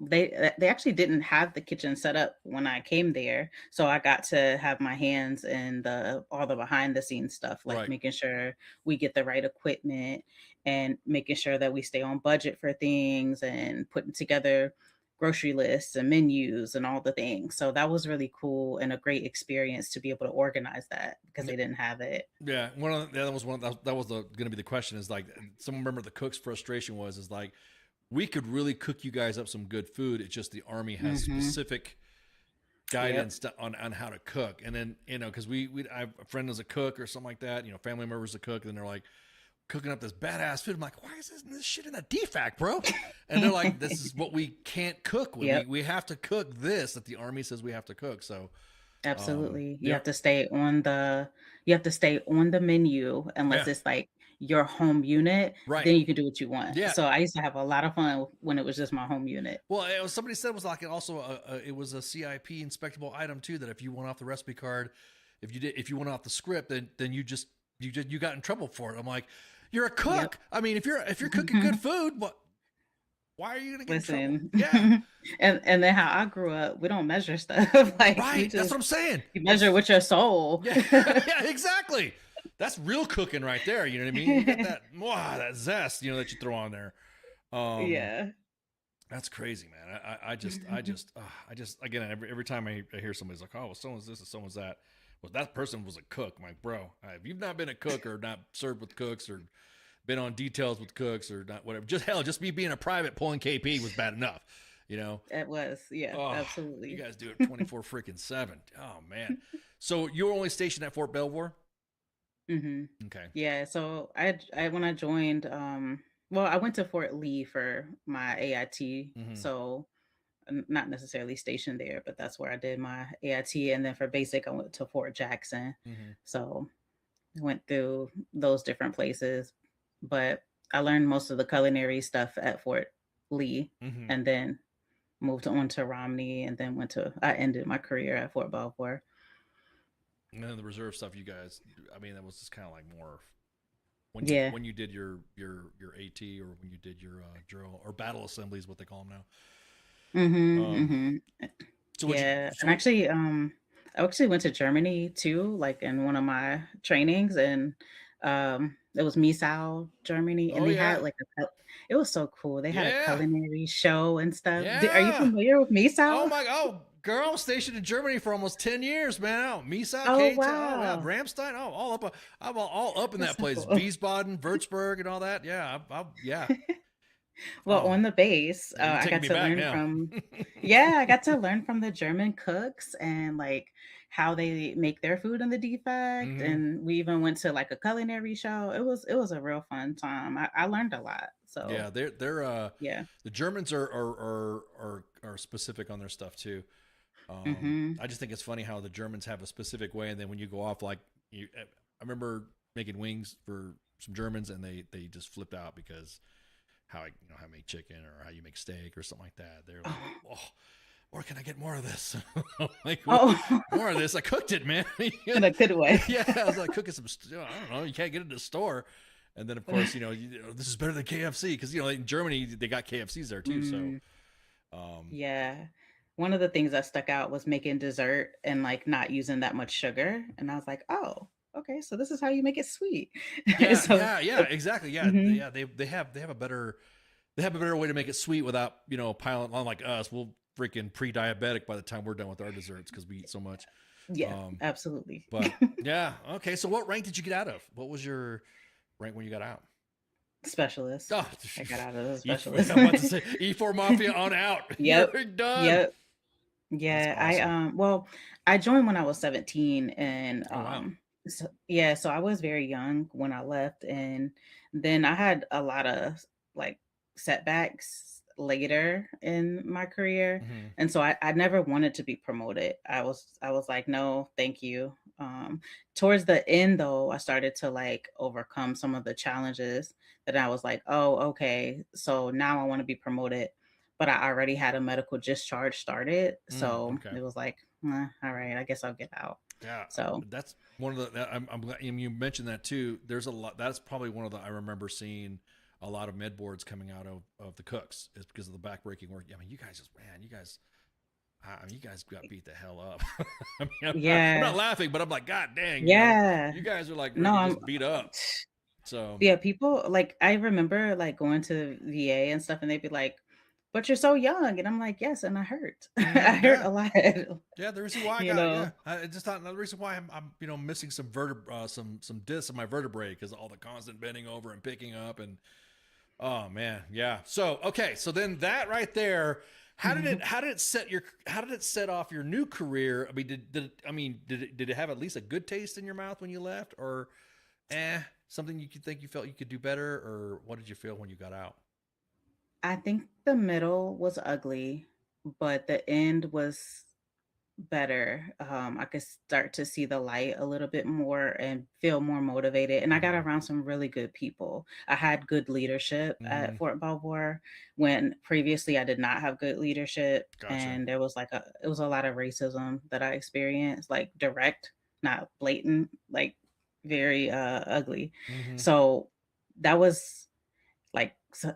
They actually didn't have the kitchen set up when I came there, so I got to have my hands in all the behind the scenes stuff, like making sure we get the right equipment and making sure that we stay on budget for things and putting together grocery lists and menus and all the things. So that was really cool and a great experience to be able to organize that, because they didn't have it. Yeah, that was going to be the question, is like, someone remember the cook's frustration is like, we could really cook you guys up some good food. It's just the Army has specific guidance on how to cook. And then, because I have a friend as a cook or something like that, family members a cook, and they're like, cooking up this badass food. I'm like, why is this shit in a defac, bro? And they're like, this is what we can't cook. We have to cook this that the Army says we have to cook. So Absolutely. You have to stay on the menu unless it's like your home unit. Right. Then you can do what you want. Yeah. So I used to have a lot of fun when it was just my home unit. Well, somebody said it was like it was a CIP inspectable item too, that if you went off the recipe card, if you went off the script, then you got in trouble for it. I'm like, you're a cook. Yep. I mean, if you're cooking good food, why are you gonna get in trouble? Yeah. and then how I grew up, we don't measure stuff. Like right. That's what I'm saying. You measure with your soul. Yeah, exactly. That's real cooking right there. You know what I mean? You get that zest, that you throw on there. Yeah. That's crazy, man. I just again, every time I hear somebody's like, oh, well, someone's this and someone's that. Well, that person was a cook. I'm like, bro, if you've not been a cook or not served with cooks or been on details with cooks or not, whatever, just me being a private pulling KP was bad enough, It was, absolutely. You guys do it 24/7. Oh man. So you were only stationed at Fort Belvoir? Mm-hmm. Okay. Yeah. So I when I joined, I went to Fort Lee for my AIT. Mm-hmm. So not necessarily stationed there, but that's where I did my AIT. And then for basic, I went to Fort Jackson. Mm-hmm. So I went through those different places, but I learned most of the culinary stuff at Fort Lee, Mm-hmm. and then moved on to Romney, and then I ended my career at Fort Belvoir. And then the reserve stuff, you guys, I mean, that was just kind of like more when you did your AT or when you did your drill or battle assembly is what they call them now. So and actually, I actually went to Germany too, like in one of my trainings, and it was Misau, Germany, and they had like it was so cool. They had a culinary show and stuff. Are you familiar with Misau? Girl, stationed in Germany for almost 10 years, man. Misau, wow. Ramstein, I'm all up in that place. Cool. Wiesbaden, Würzburg, and all that. Yeah, yeah. Well, on the base, I got to learn from I got to learn from the German cooks and like how they make their food in the defect. And we even went to like a culinary show. It was a real fun time. I learned a lot. So yeah, they're the Germans are specific on their stuff too. I just think it's funny how the Germans have a specific way, and then when you go off, like I remember making wings for some Germans, and they just flipped out because how I make chicken or how you make steak or something like that. They're like, where can I get more of this? Like, more of this. I cooked it, man. In a good way. Yeah, I was like cooking some. I don't know. You can't get it in the store. And then of course, this is better than KFC because in Germany they got KFCs there too. So, yeah. One of the things that stuck out was making dessert and like not using that much sugar. And I was like, oh, okay, so this is how you make it sweet. Yeah, exactly. Yeah, yeah. They have a better way to make it sweet without piling on like us. We'll freaking pre-diabetic by the time we're done with our desserts because we eat so much. Yeah, absolutely. But yeah, okay. So what rank did you get out of? What was your rank when you got out? Specialist. Oh, I got out of the specialist. I'm about to say E4 Mafia on out. Yep. You're done. Yep. Yeah, awesome. I joined when I was 17, and so I was very young when I left, and then I had a lot of like setbacks later in my career, and so I never wanted to be promoted. I was like, no, thank you. Towards the end though, I started to like overcome some of the challenges that I was like, oh, okay, so now I want to be promoted, but I already had a medical discharge started, so it was like, all right, I guess I'll get out. Yeah. So that's one of the. I'm glad you mentioned that too. There's a lot. That's probably one of the. I remember seeing a lot of med boards coming out of the cooks is because of the backbreaking work. I mean, you guys got beat the hell up. I mean, I'm not laughing, but I'm like, God dang. You guys are like really just beat up. So yeah, people like I remember like going to VA and stuff, and they'd be like, "But you're so young," and I'm like, "Yes," and I hurt. I hurt a lot. Yeah, the reason why I got it. Yeah, I just thought the reason why I'm missing some some discs in my vertebrae because all the constant bending over and picking up and oh man, yeah. So okay, so then that right there. How did it set off your new career? I mean, did it have at least a good taste in your mouth when you left, or something you could think you felt you could do better, or what did you feel when you got out? I think the middle was ugly, but the end was better. I could start to see the light a little bit more and feel more motivated. And I got around some really good people. I had good leadership at Mhm. Fort Belvoir when previously I did not have good leadership. Gotcha. And there was like it was a lot of racism that I experienced, like direct, not blatant, like very ugly. Mhm. So that was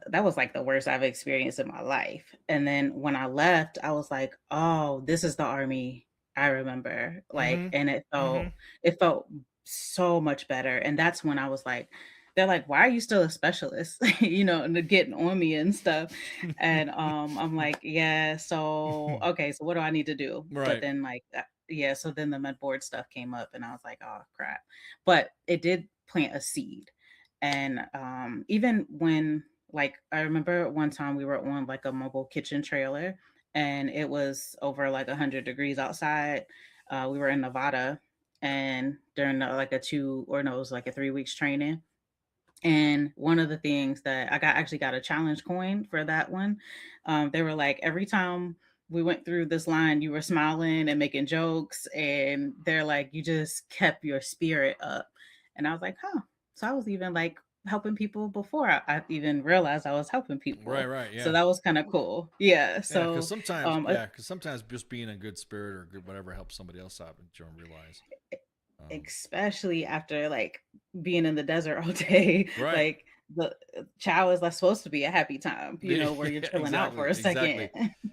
that was like the worst I've experienced in my life. And then when I left, I was like, "Oh, this is the army I remember." Like, Mhm. and Mhm. it felt so much better. And that's when I was like, they're like, "Why are you still a specialist?" And they're getting on me and stuff. And I'm like, "Yeah, so okay, so what do I need to do?" But Right. then yeah, so then the med board stuff came up and I was like, "Oh, crap." But it did plant a seed. And even when like I remember one time we were on like a mobile kitchen trailer and it was over like 100 degrees outside. We were in Nevada and during like a 2 or no, it was like a 3 weeks training. And one of the things that actually got a challenge coin for that one. They were like, every time we went through this line, you were smiling and making jokes. And they're like, you just kept your spirit up. And I was like, huh. So I was even like helping people before I even realized I was helping Right, people. right, So yeah. that was kind of cool. Yeah. Yeah, because So, sometimes, yeah, because sometimes just being in a good spirit or good whatever helps somebody else out, and you don't realize. especially after like being in the desert all day, Right. like the chow is like supposed to be a happy time, where you're Yeah, chilling out for exactly, a second. exactly,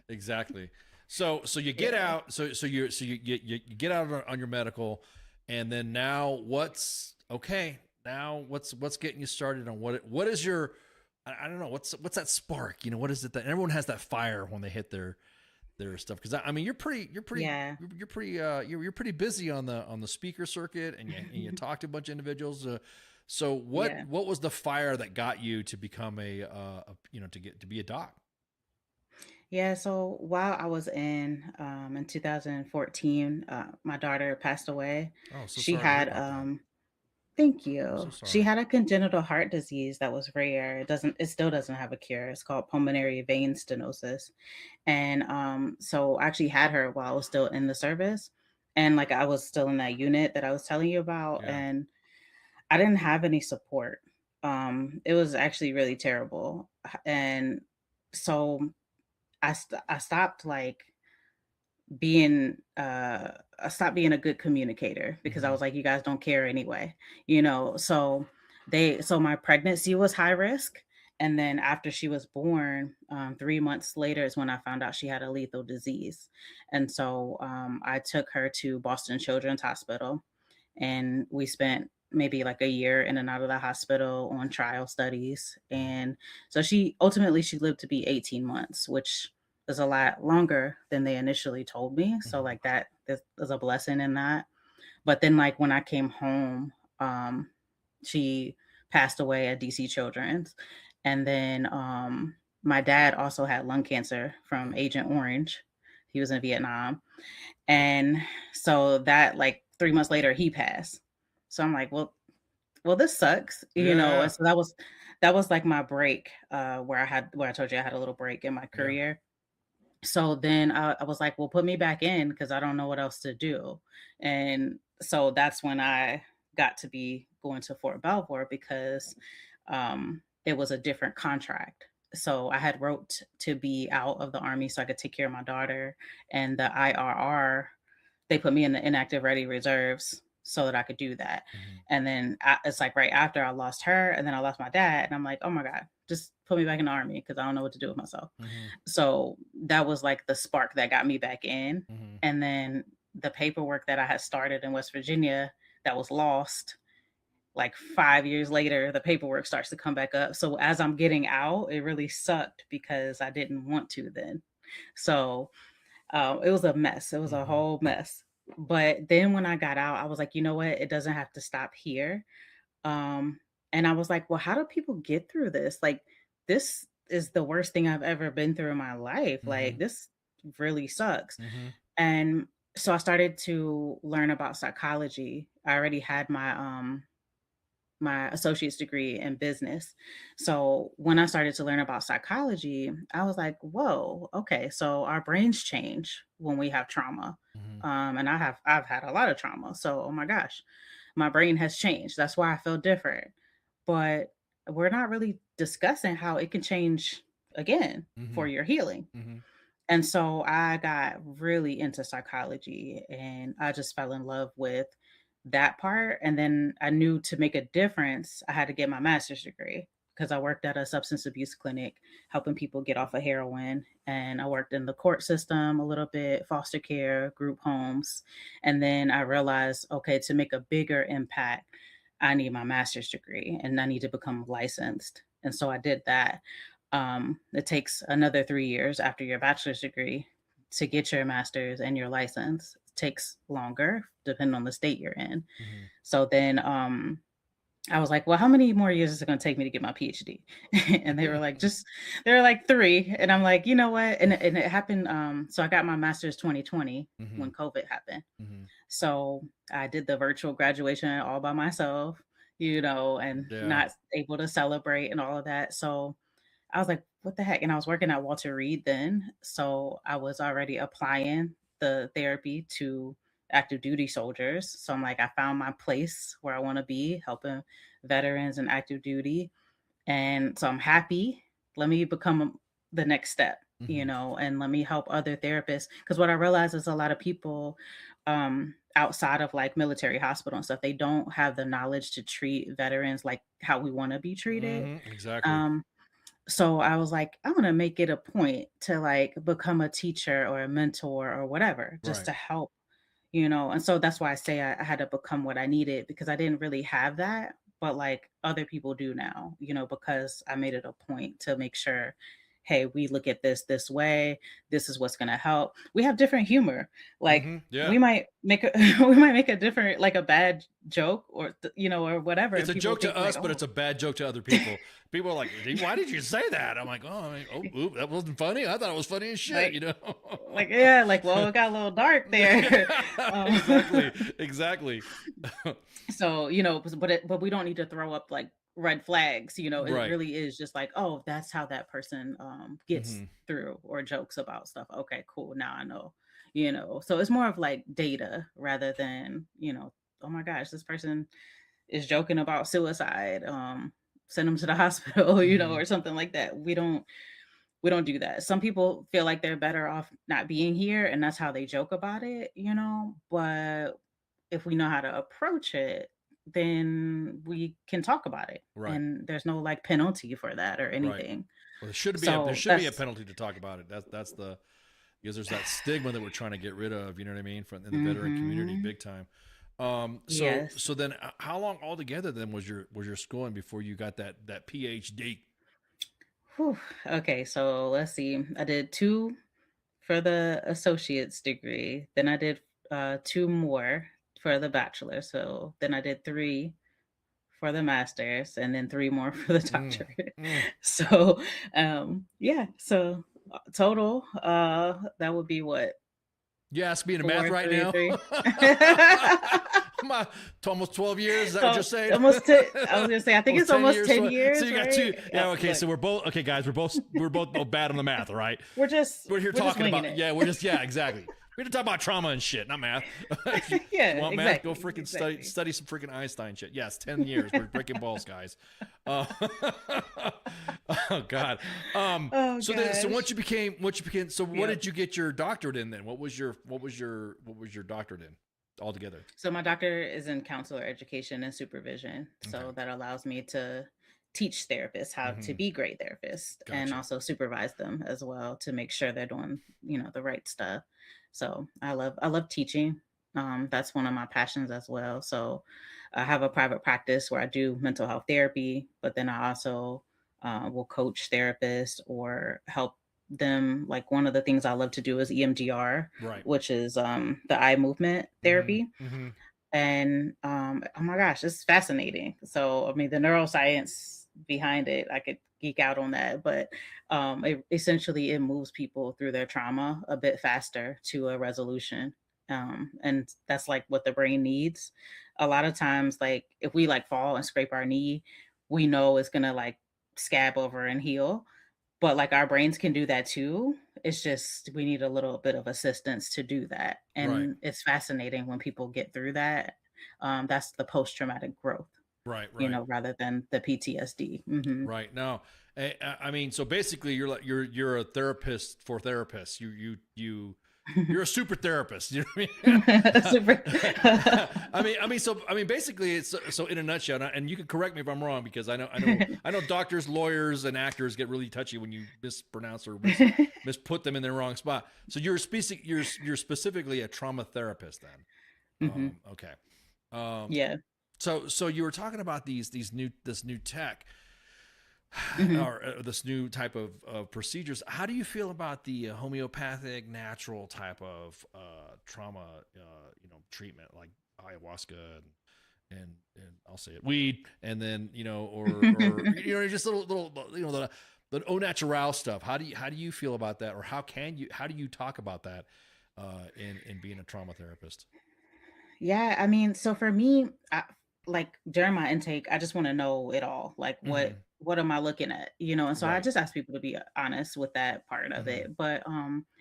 exactly. So you get Yeah. out. So you get out on your medical, and then now what's okay? Now what's getting you started on what is your I don't know what's that spark? What is it that everyone has that fire when they hit their stuff? Because I mean Yeah. you're pretty busy on the speaker circuit, and you talk to a bunch of individuals. So Yeah. what was the fire that got you to become to be a doc? Yeah, so while I was in 2014, my daughter passed away. Oh, so She sorry to hear had about that. thank I'm so you. She sorry. had a congenital heart disease that was rare. It still doesn't have a cure. It's called pulmonary vein stenosis. And so I actually had her while I was still in the service. And like I was still in that unit that I was telling you about. Yeah. And I didn't have any support. It was actually really terrible. And so I stopped like being I stopped being a good communicator because I Mhm. was like, you guys don't care anyway. So my pregnancy was high risk. And then after she was born, 3 months later is when I found out she had a lethal disease. And so I took her to Boston Children's Hospital and we spent maybe like a year in and out of the hospital on trial studies. And so she lived to be 18 months, which is a lot longer than they initially told me. So Mhm. like that there's a blessing in that. But then like when I came home, she passed away at DC Children's. And then my dad also had lung cancer from Agent Orange. He was in Vietnam. And so that like 3 months later he passed. So I'm like, well, this sucks. Yeah. And so that was like my break, where I told you I had a little break in my Yeah. career. So then I was like, well, put me back in because I don't know what else to do. And so that's when I got to be going to Fort Belvoir because it was a different contract. So I had wrote to be out of the army so I could take care of my daughter, and the IRR, they put me in the inactive ready reserves so that I could do that. Mhm. And then it's like right after I lost her and then I lost my dad, and I'm like, oh my God, just put me back in the army because I don't know what to do with myself. Mhm. So that was like the spark that got me back in. Mhm. And then the paperwork that I had started in West Virginia that was lost, like 5 years later, the paperwork starts to come back up. So as I'm getting out, it really sucked because I didn't want to then. So it was a mess. It was a Mhm. whole mess. But then when I got out, I was like, you know what? It doesn't have to stop here. Um, and I was like, well, how do people get through this? Like, this is the worst thing I've ever been through in my life. Like, Mhm. this really sucks. Mhm. And so I started to learn about psychology. I already had my associate's degree in business. So when I started to learn about psychology, I was like, whoa, okay, so our brains change when we have trauma. And I've had a lot of trauma. So oh my gosh, my brain has changed. That's why I feel different. But we're not really discussing how it can change again for your healing. And so I got really into psychology and I just fell in love with that part. And then I knew to make a difference, I had to get my master's degree because I worked at a substance abuse clinic helping people get off of heroin. And I worked in the court system a little bit, foster care, group homes. And then I realized, okay, to make a bigger impact, I need my master's degree and I need to become licensed. And so I did that. It takes another 3 years after your bachelor's degree to get your master's and your license. It takes longer depending on the state you're in. So then I was like, well, how many more years is it going to take me to get my PhD? And they were like, they were like 3. And I'm like, you know what? And it happened. So I got my master's 2020 when COVID happened. So I did the virtual graduation all by myself, and not able to celebrate and all of that. So I was like, what the heck? And I was working at Walter Reed then. So I was already applying the therapy to active duty soldiers. So I'm like, I found my place where I want to be, helping veterans and active duty. And so I'm happy. Let me become the next step, and let me help other therapists. Because what I realize is a lot of people outside of like military hospital and stuff, they don't have the knowledge to treat veterans like how we want to be treated. Exactly. So I was like, I'm gonna make it a point to like become a teacher or a mentor or whatever, just to help, And so that's why I say I had to become what I needed because I didn't really have that, but like other people do now, because I made it a point to make sure, hey, we look at this way. This is what's gonna help. We have different humor. Like we might make a we might make a different like a bad joke or or whatever. It's a joke to us, like, but it's a bad joke to other people. People are like, why did you say that? I'm like, that wasn't funny. I thought it was funny as shit, like, well, it got a little dark there. Exactly. So, but we don't need to throw up like red flags, it really is just like, oh, that's how that person gets through or jokes about stuff. Okay, cool. Now I know, so it's more of like data rather than, oh my gosh, this person is joking about suicide. Send them to the hospital, or something like that. We don't do that. Some people feel like they're better off not being here and that's how they joke about it, but if we know how to approach it, then we can talk about it. And there's no like penalty for that or anything. Well, there should be a penalty to talk about it. That's because there's that stigma that we're trying to get rid of, you know what I mean, from in the veteran community big time. So then how long altogether then was your schooling before you got that PhD? Whew. Okay, so let's see. I did 2 for the associate's degree. Then I did 2 more for the bachelor. So then I did 3 for the master's and then 3 more for the doctorate. So so total that would be what? You ask me in math right now. Almost 12 years. Is that what you're saying? Almost 10. I was gonna say I think it's almost 10 years. So you got 2. Yeah. Okay. So we're both guys. We're both bad on the math. All right. We're here talking about it. Exactly. We're gonna talk about trauma and shit, not math. Want math? Go freaking study some freaking Einstein shit. Yes, 10 years. We're breaking balls, guys. Oh God. So once you became, so what did you get your doctorate in then? What was your doctorate in altogether? So my doctorate is in counselor education and supervision. So that allows me to teach therapists how to be great therapists and also supervise them as well to make sure they're doing, the right stuff. So I love teaching. That's one of my passions as well. So I have a private practice where I do mental health therapy, but then I also will coach therapists or help them. Like one of the things I love to do is EMDR, which is the eye movement therapy. And oh my gosh, it's fascinating. So, I mean, the neuroscience behind it, I could geek out on that, but it moves people through their trauma a bit faster to a resolution. And that's like what the brain needs. A lot of times, like if we like fall and scrape our knee, we know it's gonna like scab over and heal, but like our brains can do that too. It's just we need a little bit of assistance to do that. Right. And it's fascinating when people get through that. That's the post-traumatic growth, Right. you Right. know, rather than the PTSD. Right. No, I mean, so basically, you're like you're a therapist for therapists. You're a super therapist. You know what I mean? Super. I mean, basically, it's so in a nutshell. And you can correct me if I'm wrong, because I know doctors, lawyers, and actors get really touchy when you mispronounce or misput them in their wrong spot. So you're specifically a trauma therapist then. Okay. Yeah. So you were talking about this new tech. Or this new type of procedures. How do you feel about the homeopathic, natural type of trauma, treatment, like ayahuasca and I'll say it, weed, and then or just little the au natural stuff. How do you feel about that, or how do you talk about that in being a trauma therapist? Yeah, I mean, so for me, like during my intake, I just want to know it all. Like what am I looking at? And so I Right. just ask people to be honest with that part of Mhm. it. But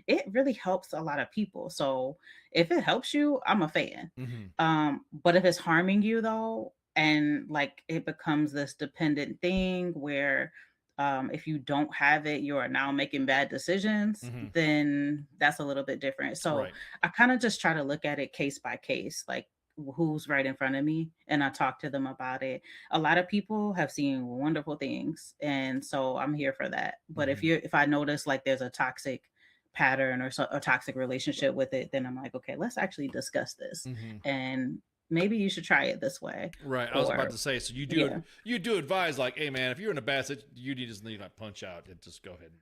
it really helps a lot of people. So if it helps you, I'm a fan. Mhm. But if it's harming you though, and like it becomes this dependent thing where if you don't have it, you are now making bad decisions, Mhm. then that's a little bit different. So Right. I kind of just try to look at it case by case, like who's right in front of me, and I talk to them about it. A lot of people have seen wonderful things, and so I'm here for that. But if I notice like there's a toxic pattern or a toxic relationship with it, then I'm like, okay, let's actually discuss this, Mhm. and maybe you should try it this way. Right. I was about Or to say, so yeah, you do advise, like, hey man, if you're in a bad situation, you just need to punch out and just go ahead and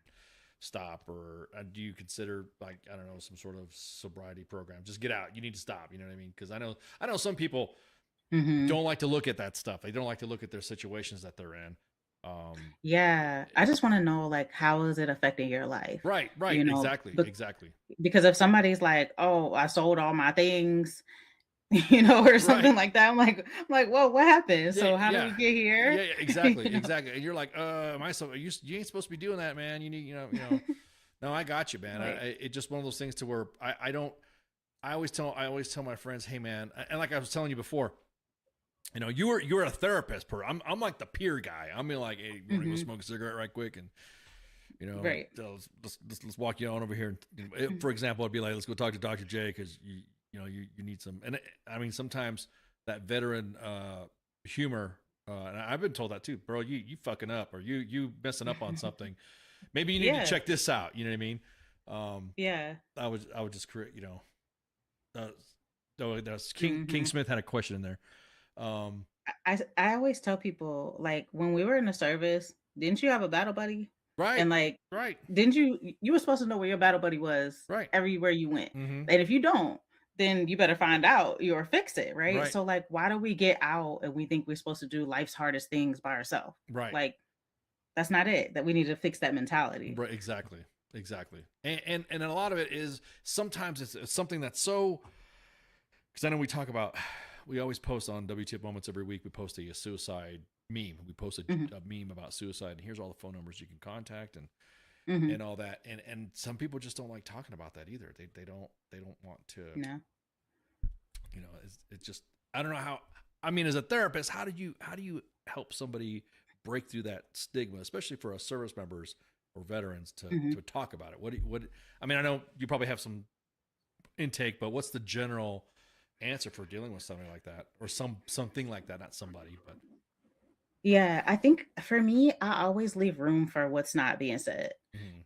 stop. Or do you consider, like, I don't know, some sort of sobriety program? Just get out. You need to stop. You know what I mean? Because I know some people don't like to look at that stuff. They don't like to look at their situations that they're in. yeah. I just want to know like how is it affecting your life? Right. You know, Exactly. be- Exactly. because if somebody's like, oh, I sold all my things, or something Right. like that. I'm like, whoa, what happened? Yeah. So how did Yeah. we get here? Yeah. Exactly. Exactly. And you're like, am I so? You ain't supposed to be doing that, man. You need, No, I got you, man. Right. It's just one of those things to where I don't. I always tell my friends, hey, man, and like I was telling you before, you're a therapist. I'm like the peer guy. I'm like, hey, you want to go smoke a cigarette right quick, and Right. let's walk you on over here. And, for example, I'd be like, let's go talk to Dr. J, because you need some. And I mean, sometimes that veteran humor, and I've been told that too, bro. You fucking up, or you messing up on something. Maybe you need to Yeah. check this out. You know what I mean? Yeah. I would just create, King Smith had a question in there. I always tell people, like, when we were in the service, didn't you have a battle buddy? Right. And like, Right. didn't you were supposed to know where your battle buddy was Right. everywhere you went. Mhm. And if you don't, then you better find out or fix it, right? Right. So like, why do we get out and we think we're supposed to do life's hardest things by ourselves? Right. Like, that's not it. That we need to fix that mentality. Right. Exactly. And a lot of it is sometimes it's something that's so, because I know we always post on WTF Moments every week. We post a suicide meme. We post a meme about suicide, and here's all the phone numbers you can contact and all that. And some people just don't like talking about that either. They don't want to. No. It's just, I don't know how. I mean, as a therapist, how do you help somebody break through that stigma, especially for us service members or veterans to talk about it? What I mean, I know you probably have some intake, but what's the general answer for dealing with something like that, or something like that? Not somebody, but Yeah, I think for me, I always leave room for what's not being said.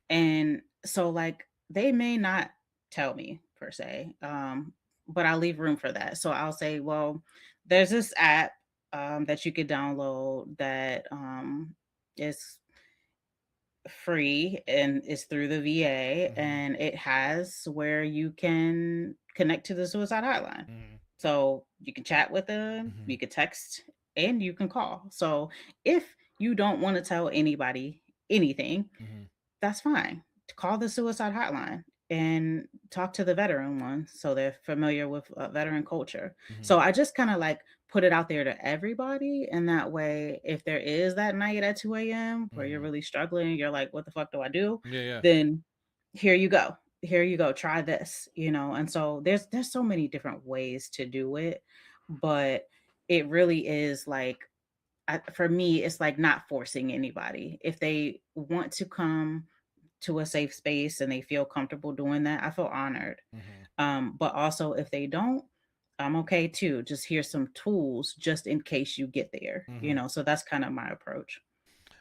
And so like they may not tell me per se, but I leave room for that. So I'll say, well, there's this app that you could download that is free and it's through the VA, and it has where you can connect to the suicide hotline. So you can chat with them, you can text, and you can call. So if you don't want to tell anybody anything, that's fine. Call the suicide hotline. and talk to the veteran ones so they're familiar with veteran culture. Mhm. So I just kind of like put it out there to everybody. And that way, if there is that night at 2 a.m. where you're Mhm. really struggling, you're like, what the fuck do I do? Yeah, yeah. Then here you go. Here you go. Try this, you know. And so there's so many different ways to do it, but it really is like for me, it's like not forcing anybody. If they want to come to a safe space and they feel comfortable doing that, I feel honored. Mhm. But also, if they don't, I'm okay too. Just here's some tools just in case you get there, you Mhm. know. So that's kind of my approach.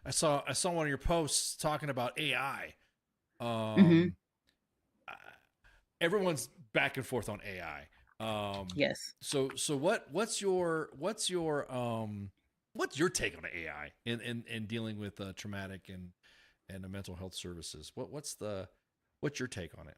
I saw one of your posts talking about AI. Hmm. Um, uh, Everyone's back and forth on AI. Yes. So what's your take on AI in dealing with traumatic and the mental health services? What's your take on it?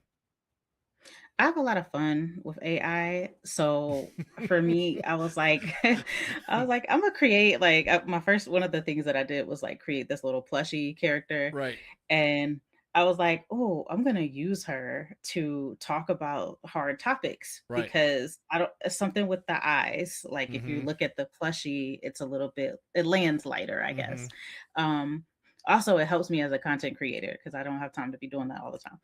I have a lot of fun with AI. So for me, I was like, I'm gonna create like my first one of the things that I did was like create this little plushy character, Right. and I was like, oh, I'm gonna use her to talk about hard topics Right. because I don't something with the eyes. Like if you Mhm. look at the plushie, it's a little bit it lands lighter, I guess. Mhm. Um, Also, it helps me as a content creator because I don't have time to be doing that all the time.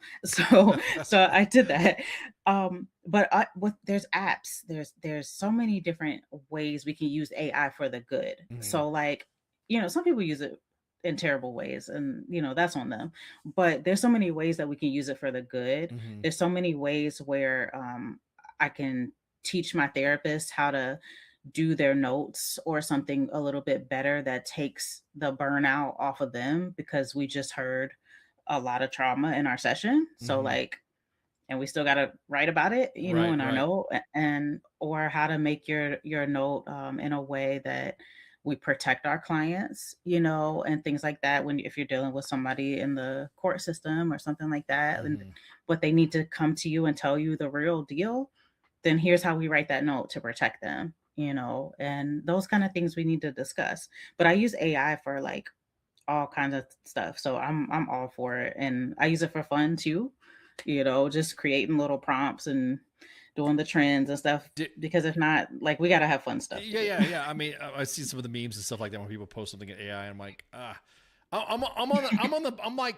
So I did that. But there's apps. There's so many different ways we can use AI for the good. Mhm. So like, you know, some people use it in terrible ways and you know that's on them, but there's so many ways that we can use it for the good. Mhm. There's so many ways where I can teach my therapist how to do their notes or something a little bit better that takes the burnout off of them because we just heard a lot of trauma in our session. So Mhm. like, and we still got to write about it, you know, Right. in our Right. note and or how to make your note in a way that we protect our clients, you know, and things like that. When if you're dealing with somebody in the court system or something like that, and Mhm. but they need to come to you and tell you the real deal, then here's how we write that note to protect them, you know, and those kind of things we need to discuss. But I use AI for like all kinds of stuff. So I'm all for it. And I use it for fun too, you know, just creating little prompts and doing the trends and stuff. Di- Because if not, like we gotta have fun stuff to Yeah, do. yeah, yeah. I mean, I see some of the memes and stuff like that when people post something at AI. I'm like, I'm like,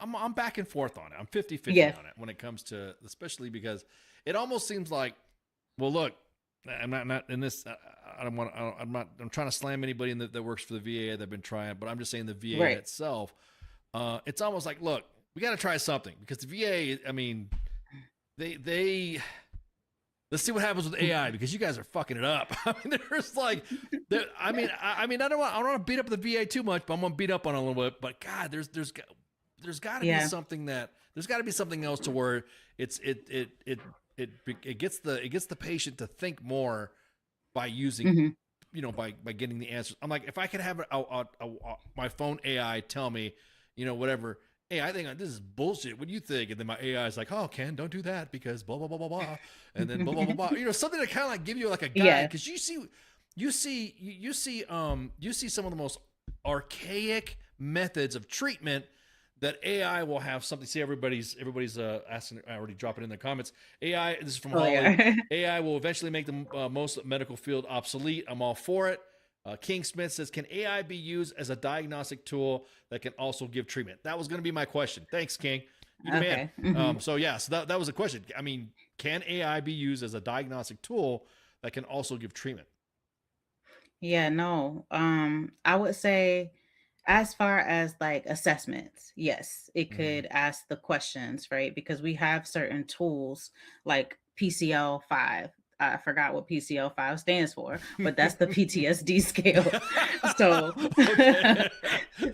I'm back and forth on it. I'm 50-50 Yeah. on it when it comes to, especially because it almost seems like, well, look, I'm not in this. I don't want. I'm trying to slam anybody that works for the VA that've been trying, but I'm just saying the VA Right. itself. It's almost like, look, we got to try something because the VA. I mean, they let's see what happens with AI because you guys are fucking it up. I mean, there's like, I mean, I don't want to beat up the VA too much, but I'm gonna beat up on it a little bit. But God, there's got to be Yeah. something that there's got to be something else to where it gets the patient to think more by using, Hmm. you know, by getting the answers. I'm like, if I could have my phone AI tell me, you know, whatever. Hey, I think this is bullshit. What do you think? And then my AI is like, oh, Ken, don't do that because blah blah blah blah blah, and then blah blah blah blah. You know, something to kind of like give you like a Yeah. guide because you see some of the most archaic methods of treatment that AI will have something. See, everybody's asking. I already drop it in the comments. AI. This is from Oh Holly. yeah. AI will eventually make the most medical field obsolete. I'm all for it. King Smith says, can AI be used as a diagnostic tool that can also give treatment? That was going to be my question. Thanks, King. You the man. Okay. Hmm. So that was a question. I mean, can AI be used as a diagnostic tool that can also give treatment? Yeah, no. I would say as far as like assessments, yes, it Mhm. could ask the questions, right? Because we have certain tools like PCL-5. I forgot what PCL-5 stands for, but that's the PTSD scale. So Okay.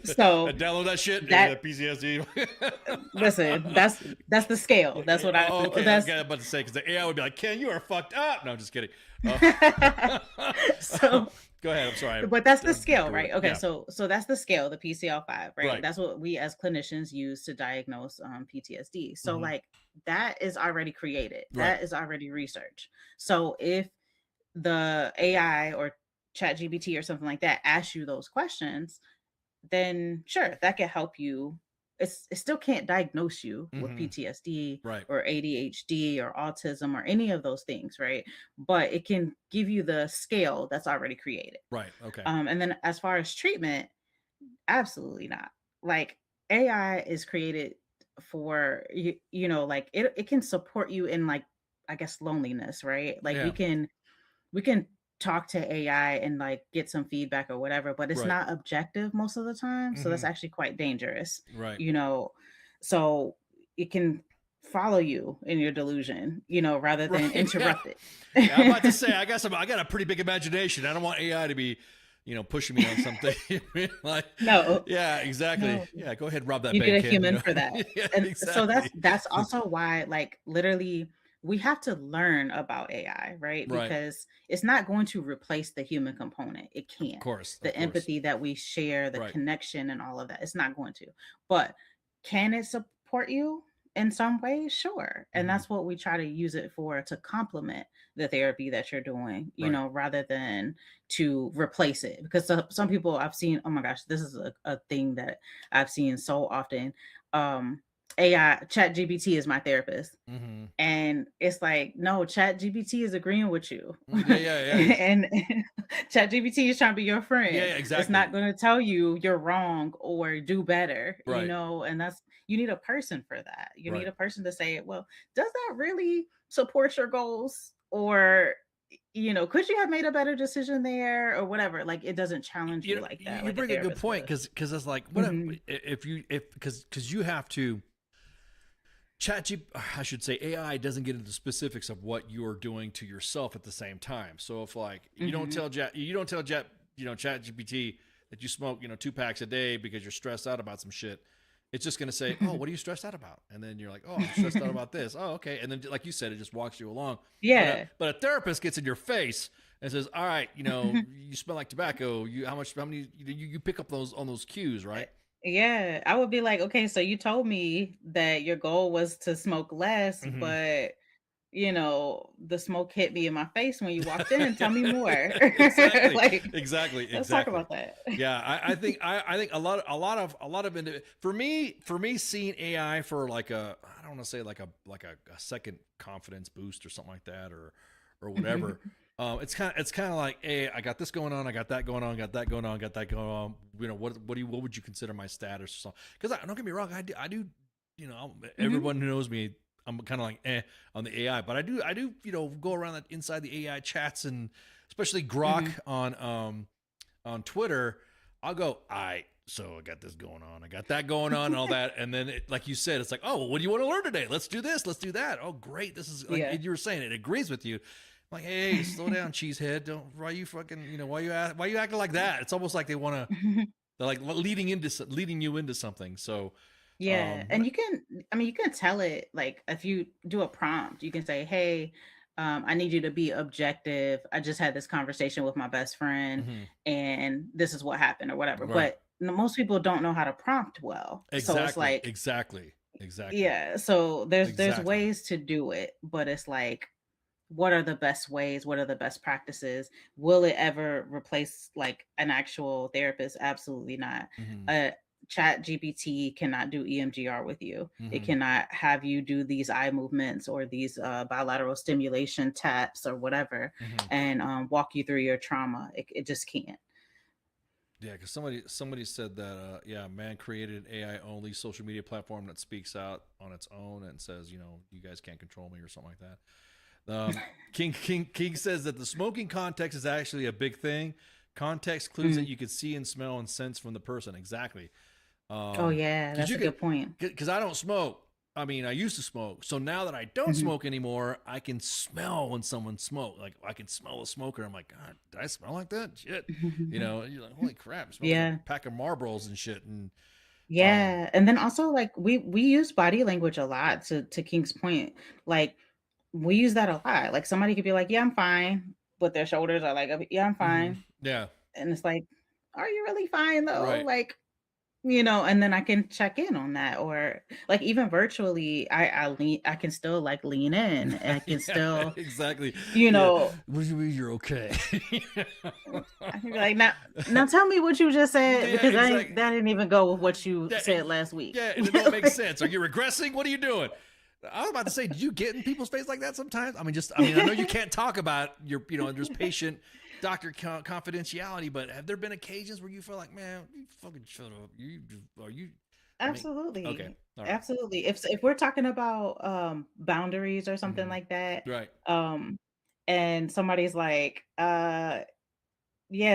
so Download that shit. that PCSD. listen, that's the scale. That's what I Oh, okay. that's Okay, I'm about to say because the AI would be like, "Ken, you are fucked up." No, I'm just kidding. so Go ahead. I'm sorry. but that's the I'm scale, doing right? it. Okay, Yeah. so that's the scale, the PCL-5, right? Right. That's what we as clinicians use to diagnose PTSD. So Mhm. like that is already created. Right. That is already research. So if the AI or ChatGPT or something like that asks you those questions, then sure, that can help you it still can't diagnose you with Mhm. PTSD Right. or ADHD or autism or any of those things, right? But it can give you the scale that's already created. Right. Okay. And then as far as treatment, absolutely not. Like AI is created for you know, like it can support you in like I guess loneliness, right? Like Yeah. we can talk to AI and like get some feedback or whatever, but it's Right. not objective most of the time. So that's Mhm. actually quite dangerous, Right. you know. So it can follow you in your delusion, you know, rather than Right. Yeah. interrupt Yeah. I'm about to it. say I got a pretty big imagination. I don't want AI to be, pushing me on something. Like, No, yeah, exactly. no. Yeah. Go ahead and rob that You bank, need a kid. human for that. Yeah. And so Exactly. that's also why like literally we have to learn about AI, right? Right. Because it's not going to replace the human component. It Of can't. course. Of The course. empathy that we share, the Right. connection and all of that, it's not going to. But can it support you in some way? Sure. And Mhm. that's what we try to use it for, to complement the therapy that you're doing, you Right. know, rather than to replace it. Because some people I've seen, oh my gosh, this is a thing that I've seen so often. AI, Chat GBT is my therapist. Mhm. And it's like, no, Chat GBT is agreeing with you. Yeah. Yeah. Yeah. And Chat GBT is trying to be your Yeah. friend. Yeah. It's Exactly. not going to tell you you're wrong or do better, you Right. know, and that's, you need a person for that. You need Right. a person to say, well, does that really support your goals? Or, you know, could you have made a better decision there or whatever? Like, it doesn't challenge you like that, You like a bring a good therapist point would. because it's like what Mhm. if because you have to I should say AI doesn't get into the specifics of what you're doing to yourself at the same time. So if like you don't Mhm. tell Chat Chat GPT that you smoke 2 packs a day because you're stressed out about some shit, it's just gonna say, oh, what are you stressed out about? And then you're like, oh, I'm stressed out about this. Oh, okay. And then like you said, it just walks you along. Yeah. But a therapist gets in your face and says, all right, you smell like tobacco. How many you pick up on those cues, right? Yeah, I would be like, okay, so you told me that your goal was to smoke less, Mhm. but you know, the smoke hit me in my face when you walked in. Tell me more. Exactly, Like, exactly, let's talk exactly. about that. Yeah, I think a lot of for me seeing AI for like I don't want to say like a second confidence boost or something like that or whatever. It's kind of like, hey, I got this going on, I got that going on, got that going on, got that going on. What would you consider my status or something? Because don't get me wrong, I do Mhm. everyone who knows me, I'm kind of like on the AI, but I do go around that inside the AI chats and especially Grok Mhm. on Twitter. I'll go, so I got this going on, I got that going on, and all that, and then like you said, it's like, oh, well, what do you want to learn today? Let's do this, let's do that. Oh, great, this is like Yeah. you were saying, it agrees with you. I'm like, hey, slow down, cheesehead. Don't why you fucking why you acting like that? It's almost like they're like leading you into something. So, Yeah, and you can, I mean, you can tell it like if you do a prompt, you can say, "Hey, I need you to be objective. I just had this conversation with my best friend, mhm. and this is what happened, or whatever." Right. But most people don't know how to prompt well, so it's Exactly, like, exactly, exactly, yeah. So there's exactly. ways to do it, but it's like, what are the best ways? What are the best practices? Will it ever replace like an actual therapist? Absolutely not. Mhm, Uh, Chat GPT cannot do EMDR with you. It mhm. cannot have you do these eye movements or these bilateral stimulation taps or whatever Mhm. and walk you through your trauma. It just can't. Yeah, because somebody said that yeah, man created an AI only social media platform that speaks out on its own and says, you guys can't control me or something like that. King says that the smoking context is actually a big thing. Context clues that Mm. you could see and smell and sense from the person. Exactly. Oh yeah, Because that's you a could, good point. because I don't smoke. I mean, I used to smoke. So now that I don't Mhm. smoke anymore, I can smell when someone smokes. Like I can smell a smoker. I'm like, God, did I smell like that? Shit. You're like, holy crap, it smells like a Yeah. pack of Marlboros and shit. And Yeah, and then also like we use body language a lot to King's point. Like we use that a lot. Like somebody could be like, "Yeah, I'm fine," but their shoulders are like, "Yeah, I'm mhm, fine." yeah, And it's like, "Are you really fine though?" right. Like and then I can check in on that, or like even virtually, I can still like lean in, and I can still, exactly. you Yeah. know, What do you mean you're okay? I can be like, now tell me what you just said, Yeah, because exactly. that didn't even go with what you said last week. Yeah, and it don't make sense. Are you regressing? What are you doing? I was about to say, do you get in people's face like that sometimes? I mean, I know you can't talk about your, there's patient doctor confidentiality, but have there been occasions where you feel like, man, you fucking shut up? Are you? Absolutely. Okay. All right. Absolutely. If we're talking about boundaries or something like that, Right. And somebody's like, yeah,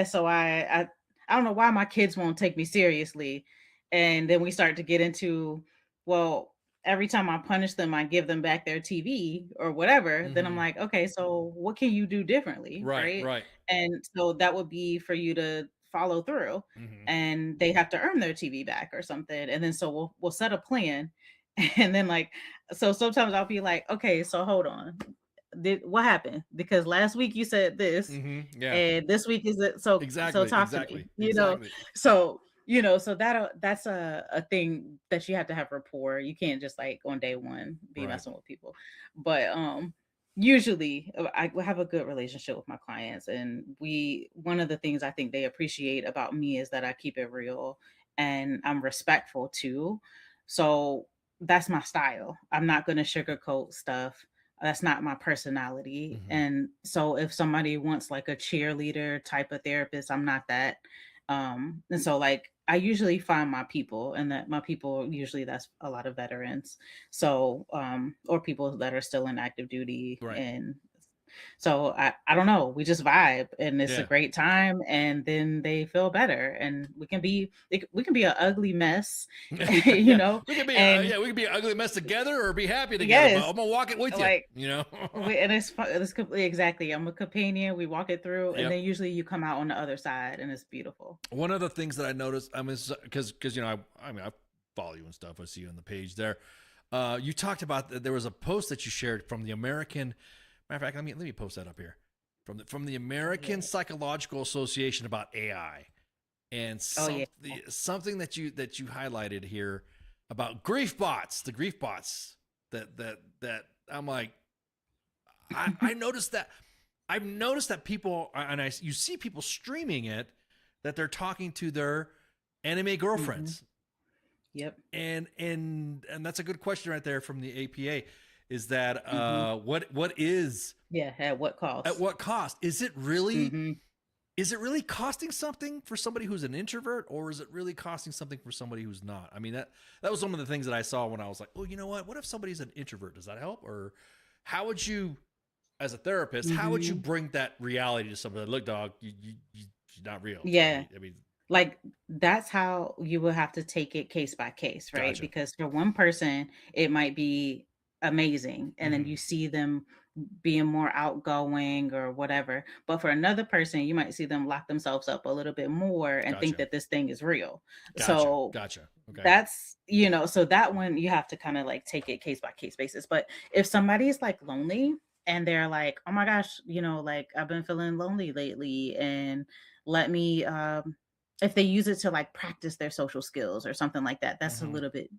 so I don't know why my kids won't take me seriously. And then we start to get into, well, every time I punish them, I give them back their TV or whatever. Then I'm like, okay, so what can you do differently? Right. Right. Right. And so that would be for you to follow through, and they have to earn their TV back or something. And then so we'll set a plan. And then like, so sometimes I'll be like, okay, so hold on. What happened? Because last week you said this, Yeah. and this week is it. So Exactly. talk to me. So that's a thing that you have to have rapport. You can't just like on day one be messing with people. But usually I have a good relationship with my clients, and one of the things I think they appreciate about me is that I keep it real and I'm respectful too. So that's my style. I'm not going to sugarcoat stuff. That's not my personality. And so if somebody wants like a cheerleader type of therapist, I'm not that. And so like I usually find my people, and that my people usually, that's a lot of veterans. So or people that are still in active duty. Right. And so I don't know, we just vibe, and it's a great time, and then they feel better, and we can be an ugly mess, you know. We can be and we can be an ugly mess together or be happy together. yes, But I'm gonna walk it with you. like You know. and it's fun. It's completely exactly. I'm a companion. We walk it through, Yep. and then usually you come out on the other side, and it's beautiful. One of the things that I noticed, I mean, because I follow you and stuff. I see you on the page there. You talked about that there was a post that you shared from the American. Matter of fact, let me post that up here from the American Psychological Association about AI, and something that you highlighted here about grief bots, the grief bots that I'm like, I noticed that. I've noticed that people, and you see people streaming it, that they're talking to their anime girlfriends. Yep. And that's a good question right there from the APA. Is that what is? Yeah. At what cost? At what cost? Is it really? Is it really costing something for somebody who's an introvert, or is it really costing something for somebody who's not? I mean, that was one of the things that I saw when I was like, oh, you know what? What if somebody's an introvert? Does that help? Or how would you, as a therapist, how would you bring that reality to somebody? Look, dog, you're not real. Yeah. I mean, like that's how you will have to take it case by case, right? Gotcha. Because for one person, it might be amazing, and then you see them being more outgoing or whatever. But for another person, you might see them lock themselves up a little bit more and think that this thing is real. So Gotcha. Okay. that's, so that one you have to kind of like take it case by case basis. But if somebody's like lonely and they're like, oh my gosh, like I've been feeling lonely lately, and let me if they use it to like practice their social skills or something like that, that's a little bit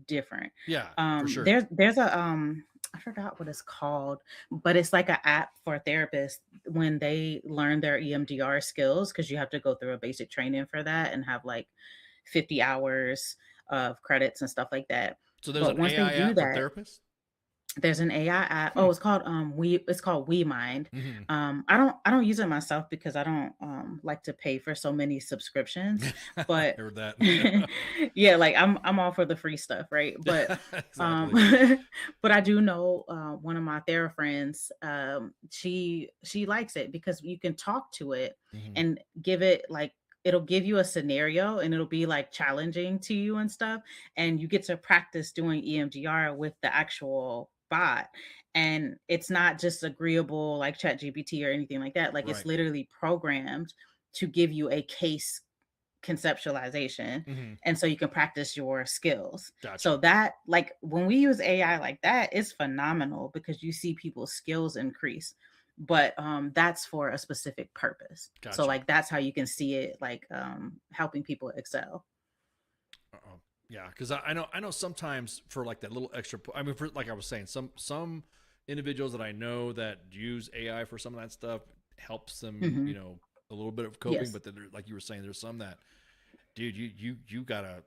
different. Yeah, for sure. There's a I forgot what it's called, but it's like an app for therapists when they learn their EMDR skills, because you have to go through a basic training for that and have like 50 hours of credits and stuff like that. So there's an AI app for therapists? There's an AI app. Oh, it's called WeMind. I don't use it myself because I don't like to pay for so many subscriptions. But heard that. yeah, like I'm all for the free stuff, right? But but I do know one of my therapist friends, she likes it because you can talk to it and give it like, it'll give you a scenario and it'll be like challenging to you and stuff, and you get to practice doing EMDR with the actual bot. And it's not just agreeable like ChatGPT or anything like that. Like it's literally programmed to give you a case conceptualization, and so you can practice your skills. So that, like, when we use AI like that, it's phenomenal because you see people's skills increase. But that's for a specific purpose. So like that's how you can see it, like helping people excel. Yeah, because I know sometimes for like that little extra. I mean, for like I was saying, some individuals that I know that use AI for some of that stuff helps them, Hmm. a little bit of coping. Yes. But then, like you were saying, there's some that, dude, you gotta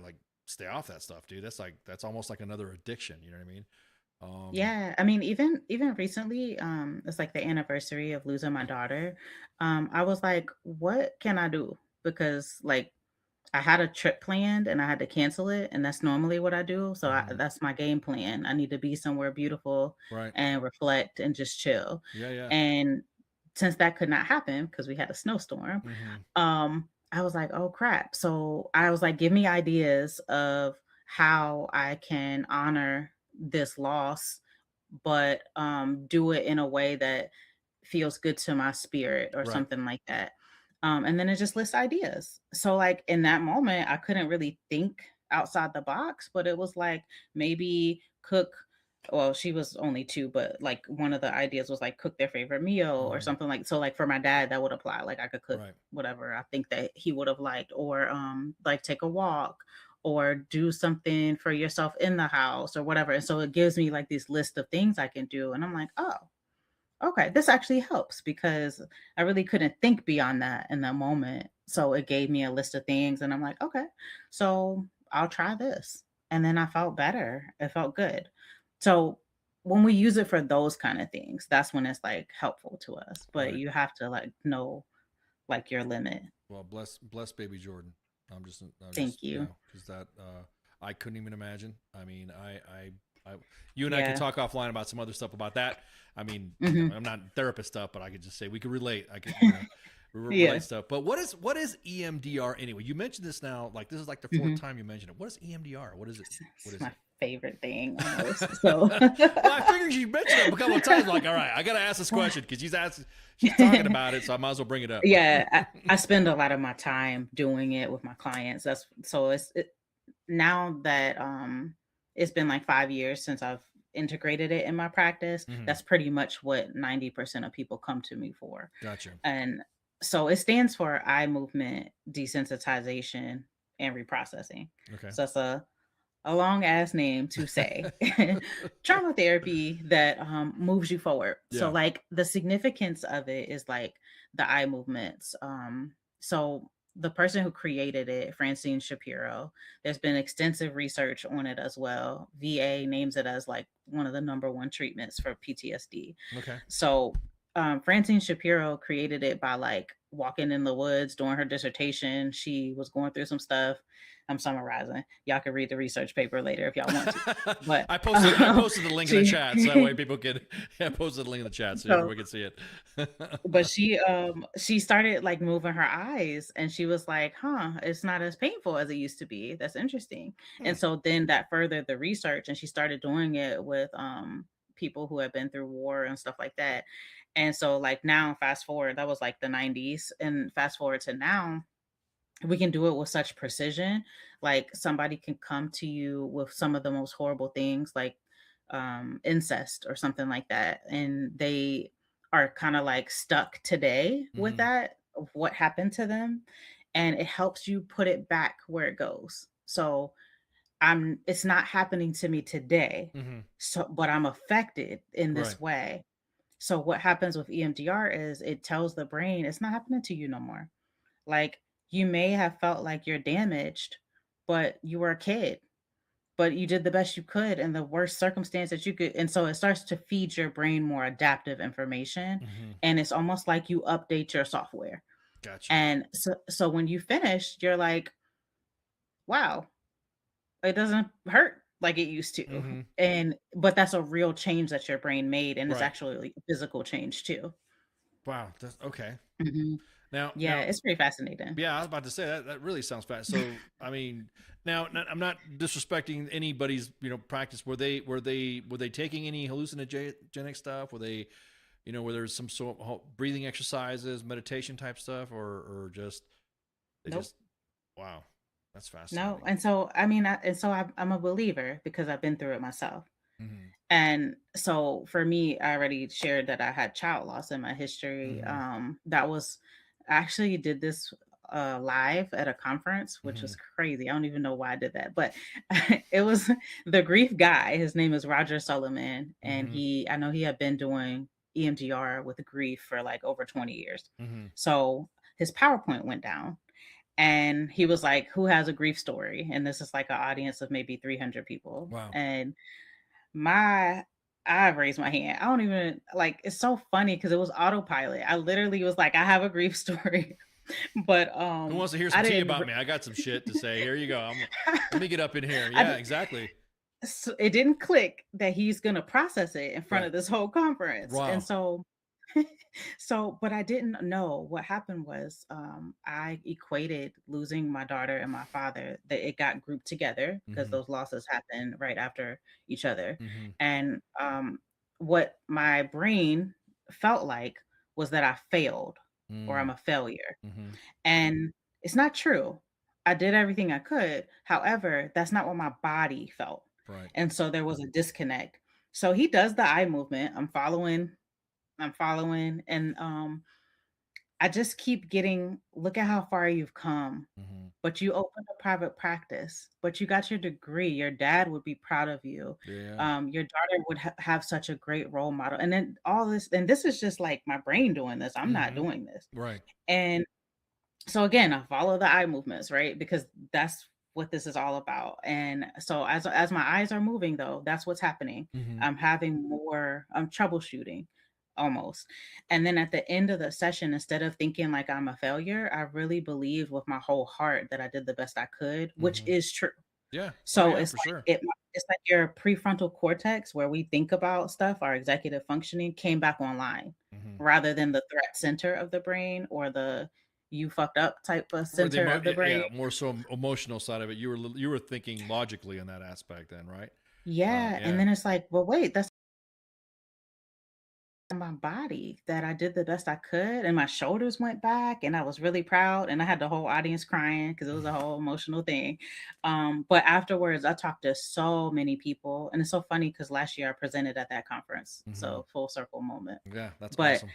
like stay off that stuff, dude. That's almost like another addiction. You know what I mean? Yeah, I mean, even recently, it's like the anniversary of losing my daughter. I was like, what can I do? Because like I had a trip planned and I had to cancel it, and that's normally what I do. So that's my game plan. I need to be somewhere beautiful Right. and reflect and just chill. Yeah. Yeah. And since that could not happen because we had a snowstorm, I was like, oh crap. So I was like, give me ideas of how I can honor this loss, but do it in a way that feels good to my spirit or Right. something like that. And then it just lists ideas. So like in that moment, I couldn't really think outside the box, but it was like maybe cook. Well, she was only 2, but like one of the ideas was like cook their favorite meal or something like so. Like for my dad, that would apply. Like I could cook Right. whatever I think that he would have liked, or like take a walk, or do something for yourself in the house or whatever. And so it gives me like this list of things I can do, and I'm like, oh, okay, this actually helps because I really couldn't think beyond that in that moment. So it gave me a list of things, and I'm like, okay, so I'll try this. And then I felt better. It felt good. So when we use it for those kind of things, that's when it's like helpful to us. But Right. you have to like know like your limit. Well, bless baby Jordan. I'm just Thank you. because that I couldn't even imagine. I mean, you and I could Yeah. talk offline about some other stuff about that. I mean, Hmm. I'm not therapist stuff, but I could just say we could relate. I could Yeah. relate stuff. But what is EMDR anyway? You mentioned this now. Like this is like the Hmm. 4th time you mentioned it. What is EMDR? What is it? What It's is my it? favorite thing almost. So Well, I figured you mentioned it a couple of times. Like, all right, I gotta ask this question because she's talking about it, so I might as well bring it up. yeah, I spend a lot of my time doing it with my clients. That's so now that it's been like 5 years since I've integrated it in my practice. Mhm. That's pretty much what 90% of people come to me for. Gotcha. And so it stands for eye movement desensitization and reprocessing. Okay. So it's a long ass name to say trauma therapy that moves you forward. So Yeah. like the significance of it is like the eye movements. So the person who created it, Francine Shapiro, there's been extensive research on it as well. VA names it as like one of the number one treatments for PTSD. Okay. So Francine Shapiro created it by like walking in the woods during her dissertation. She was going through some stuff. I'm summarizing. Y'all can read the research paper later if y'all want to. But I posted the link in the she, chat so that way people can. I posted the link in the chat so so, everyone can see it. but she started like moving her eyes, and she was like, "Huh, it's not as painful as it used to be. That's interesting." And so then that furthered the research, and she started doing it with people who have been through war and stuff like that. And so like now, fast forward, that was like the 90s, and fast forward to now, we can do it with such precision. Like somebody can come to you with some of the most horrible things, like incest or something like that, and they are kind of like stuck today with Mhm. that of what happened to them, and it helps you put it back where it goes. So it's not happening to me today, Mhm. so but I'm affected in Right. this way. So what happens with EMDR is it tells the brain it's not happening to you no more. Like you may have felt like you're damaged, but you were a kid, but you did the best you could in the worst circumstance that you could. And so it starts to feed your brain more adaptive information. Mhm. And it's almost like you update your software. Gotcha. And so when you finish, you're like, wow, it doesn't hurt like it used to. Mhm. And but that's a real change that your brain made. And it's Right. actually a physical change too. Wow. That's okay. Hmm. Now, Yeah, it's pretty fascinating. yeah, I was about to say that really sounds fast. So, I mean, now I'm not disrespecting anybody's practice. Were they taking any hallucinogenic stuff? Were they, were there some sort of breathing exercises, meditation type stuff, or just they Nope. just wow, that's No. fascinating. And so, I mean, I'm a believer because I've been through it myself. Mm-hmm. And so for me, I already shared that I had child loss in my history. Mm-hmm. That was I actually did this live at a conference, which was crazy. I don't even know why I did that, but it was the grief guy. His name is Roger Sullivan, and I know he had been doing EMDR with grief for like over 20 years. So his PowerPoint went down, and he was like, "Who has a grief story?" And this is like an audience of maybe 300 people. Wow. And I raised my hand. I don't even like, it's so funny because it was autopilot. I literally was like, I have a grief story. But who wants to hear some tea about me? I got some shit to say. Here you go. Let me get up in here. Yeah, exactly. So it didn't click that he's gonna process it in front of this whole conference. Wow. And but I didn't know what happened was I equated losing my daughter and my father, that it got grouped together because those losses happened right after each other. And what my brain felt like was that I failed or I'm a failure. And it's not true. I did everything I could. However, that's not what my body felt. Right. And so there was a disconnect. So he does the eye movement. I'm following. And I just keep getting, look at how far you've come. But you opened a private practice, but you got your degree. Your dad would be proud of you. Yeah. Your daughter would have such a great role model. And then all this, and this is just like my brain doing this. I'm not doing this. Right. And so again, I follow the eye movements, right? Because that's what this is all about. And so as my eyes are moving though, that's what's happening. I'm having more troubleshooting almost. And then at the end of the session, instead of thinking like I'm a failure, I really believe with my whole heart that I did the best I could, which is true. Yeah. So it's like it's like your prefrontal cortex, where we think about stuff, our executive functioning came back online rather than the threat center of the brain or the you fucked up type of center of the brain. Yeah, more so emotional side of it. You were thinking logically in that aspect then, right? Yeah. And then it's like, well, wait, that's my body, that I did the best I could, and my shoulders went back, and I was really proud, and I had the whole audience crying because it was a whole emotional thing. But afterwards, I talked to so many people, and it's so funny because last year I presented at that conference, so full circle moment. Yeah, that's But awesome.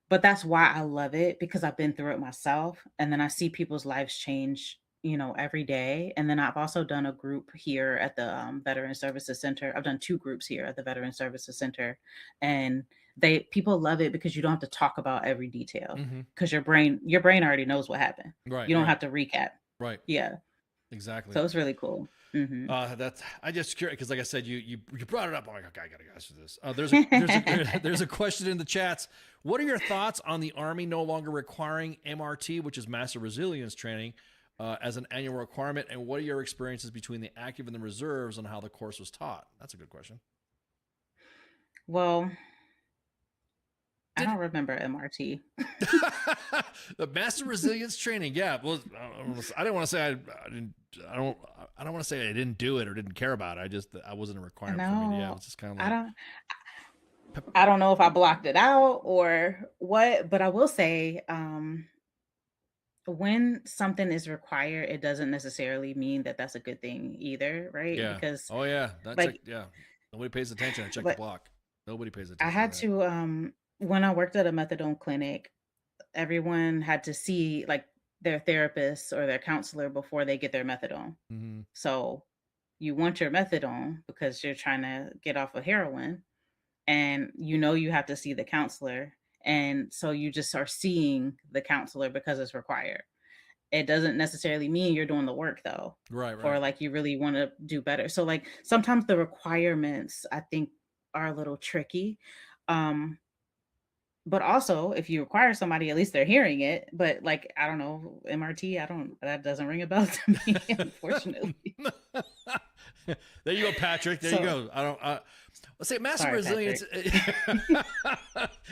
but that's why I love it, because I've been through it myself, and then I see people's lives change, every day. And then I've also done a group here at the Veteran Services Center. I've done 2 groups here at the Veteran Services Center, and people love it because you don't have to talk about every detail, because your brain already knows what happened. Right. You don't have to recap. Right. Yeah. Exactly. So it's really cool. I just curious because, like I said, you brought it up. I'm like, okay, I gotta answer this. There's a question in the chats. What are your thoughts on the Army no longer requiring MRT, which is massive resilience training, as an annual requirement? And what are your experiences between the active and the reserves on how the course was taught? That's a good question. Well, I don't remember MRT. The massive resilience training. Yeah. Well, I didn't want to say I don't want to say I didn't do it or didn't care about it. I wasn't a requirement for me. Yeah. It was just kind of like, I don't know if I blocked it out or what, but I will say, when something is required, it doesn't necessarily mean that that's a good thing either, right? yeah. Because Oh yeah. That's yeah. Nobody pays attention. I check the block. Nobody pays attention. I had to, when I worked at a methadone clinic, everyone had to see like their therapist or their counselor before they get their methadone. So you want your methadone because you're trying to get off of heroin, and you have to see the counselor. And so you just are seeing the counselor because it's required. It doesn't necessarily mean you're doing the work though. Right. Or like you really want to do better. So like sometimes the requirements I think are a little tricky. But also if you require somebody, at least they're hearing it. But like, I don't know, MRT, that doesn't ring a bell to me, unfortunately. There you go, Patrick. There you go. Let's say massive resilience.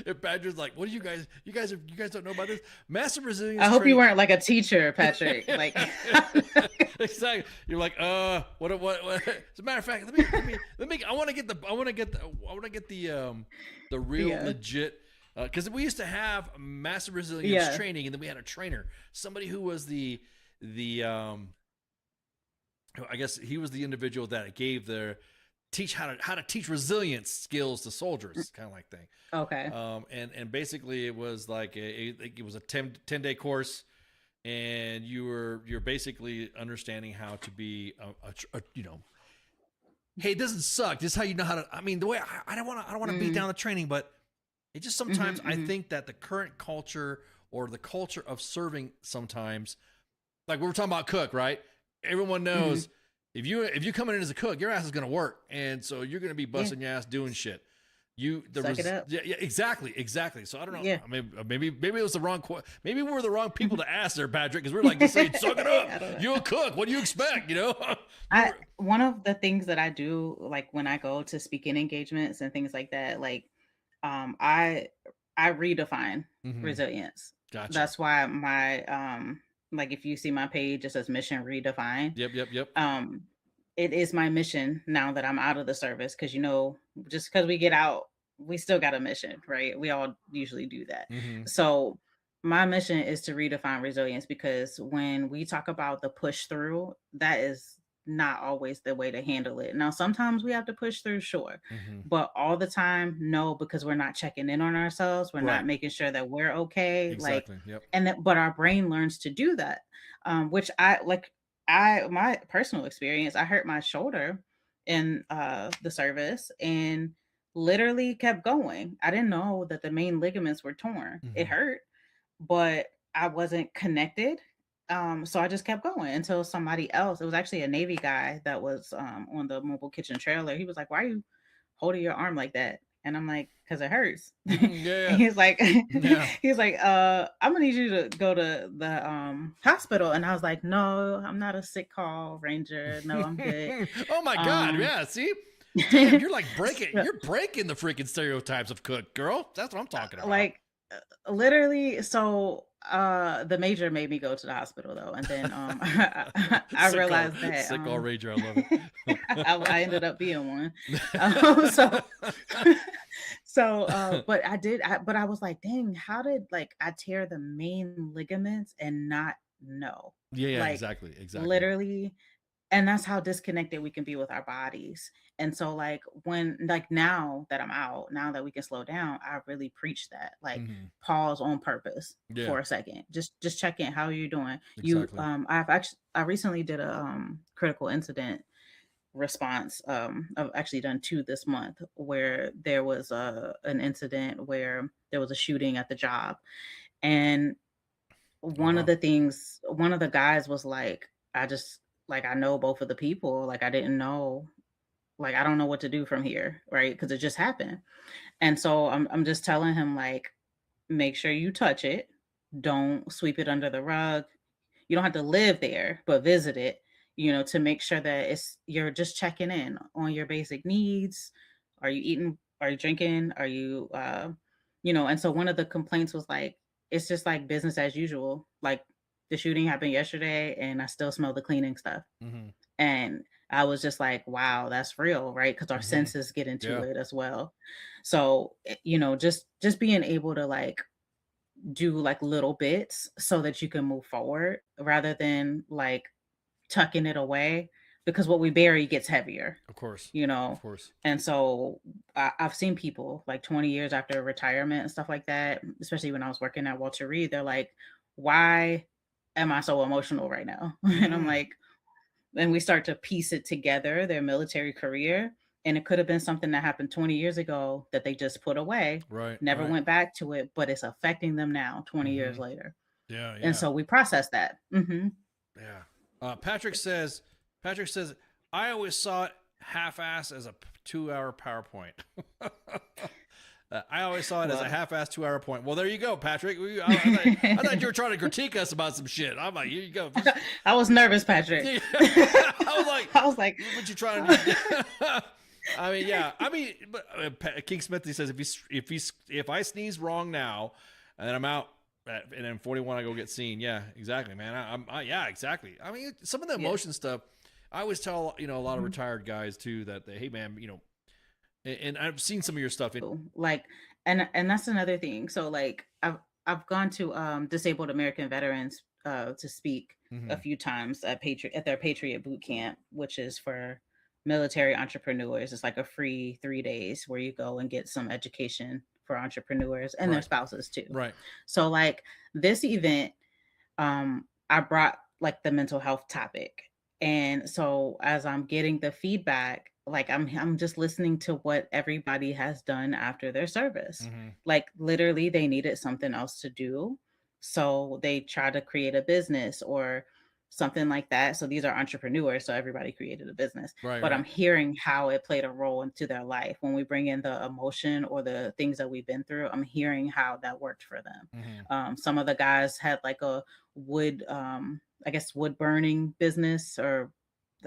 If Patrick's like, what do you guys don't know about this? Massive resilience. I hope you weren't like a teacher, Patrick. Like exactly. You're like, what? As a matter of fact, let me. I want to get the real legit. Because we used to have massive resilience training, and then we had a trainer, somebody who was the I guess he was the individual that gave how to teach resilience skills to soldiers, kind of like thing. Okay. And basically it was like it was a 10-day course, and you're basically understanding how to be a hey, it doesn't suck. This is how you know how to. I mean, the way I don't want to beat down the training, but it just sometimes I think that the current culture or the culture of serving sometimes, like we were talking about cook, right? Everyone knows if you come in as a cook, your ass is gonna work, and so you're gonna be busting your ass doing shit. Suck it up. Yeah, exactly. So I don't know. Yeah. Maybe it was the wrong. Maybe we were the wrong people to ask there, Patrick, because we're like just saying, "Suck it up." You're a cook. What do you expect? One of the things that I do, like when I go to speaking engagements and things like that, like I redefine resilience. Gotcha. That's why my like if you see my page, it says mission redefined. Yep. It is my mission now that I'm out of the service, because just because we get out, we still got a mission, right? We all usually do that. So my mission is to redefine resilience, because when we talk about the push through, that is not always the way to handle it. Now, sometimes we have to push through, sure, but all the time, no, because we're not checking in on ourselves. We're not making sure that we're okay. Exactly. But our brain learns to do that, which my personal experience, I hurt my shoulder in the service and literally kept going. I didn't know that the main ligaments were torn. It hurt, but I wasn't connected. So I just kept going until somebody else, it was actually a Navy guy that was on the mobile kitchen trailer. He was like, "Why are you holding your arm like that?" And I'm like, "Because it hurts." Yeah. He's like, he's like, I'm gonna need you to go to the hospital. And I was like, "No, I'm not a sick call ranger. No, I'm good." Oh my God. Yeah. See, damn, you're like you're breaking the freaking stereotypes of cook, girl. That's what I'm talking about. Like literally. So the major made me go to the hospital though, and then I realized that sick call ranger, I love it. I ended up being one. But I was like, dang, how did I tear the main ligaments and not know? Yeah, exactly. Literally. And that's how disconnected we can be with our bodies. And so now that I'm out, now that we can slow down, I really preach that. Pause on purpose for a second. Just check in. How are you doing? Exactly. I recently did a critical incident response. I've actually done 2 this month, where there was an incident where there was a shooting at the job. And one of the guys was like, I know both of the people. I didn't know, I don't know what to do from here, right? Because it just happened. And so I'm just telling him, make sure you touch it. Don't sweep it under the rug. You don't have to live there, but visit it, to make sure that you're just checking in on your basic needs. Are you eating? Are you drinking? Are you, and so one of the complaints was it's just business as usual. The shooting happened yesterday and I still smell the cleaning stuff. And I was just like, wow, that's real, right? Because our senses get into it as well. So, just being able to do little bits so that you can move forward rather than tucking it away, because what we bury gets heavier. Of course. Of course. And so I've seen people 20 years after retirement and stuff like that, especially when I was working at Walter Reed, they're like, why am I so emotional right now? And I'm like, and we start to piece it together, their military career. And it could have been something that happened 20 years ago that they just put away, never went back to it, but it's affecting them now 20 years later. Yeah. And so we process that. Yeah. Patrick says, I always saw it half-ass as a 2-hour PowerPoint. I always saw it as a half-assed 2-hour point. Well, there you go, Patrick. I thought you were trying to critique us about some shit. I'm like, here you go. I was nervous, Patrick. I was like, what you trying to do? I mean, yeah. I mean, but King Smithy says if I sneeze wrong now, and then I'm out, and then 41 I go get seen. Yeah, exactly, man. Yeah, exactly. I mean, some of the emotion stuff. I always tell a lot of retired guys too that hey, man, and I've seen some of your stuff and that's another thing. So I've gone to disabled American veterans to speak a few times at their Patriot Boot Camp, which is for military entrepreneurs. It's a free 3 days where you go and get some education for entrepreneurs and their spouses too. Right. So this event, I brought like the mental health topic. And so as I'm getting the feedback, like I'm just listening to what everybody has done after their service. Mhm. Like literally they needed something else to do. So they try to create a business or something like that. So these are entrepreneurs, so everybody created a business. Right, But right. I'm hearing how it played a role into their life. When we bring in the emotion or the things that we've been through, I'm hearing how that worked for them. Mhm. Some of the guys had like a wood, I guess wood burning business, or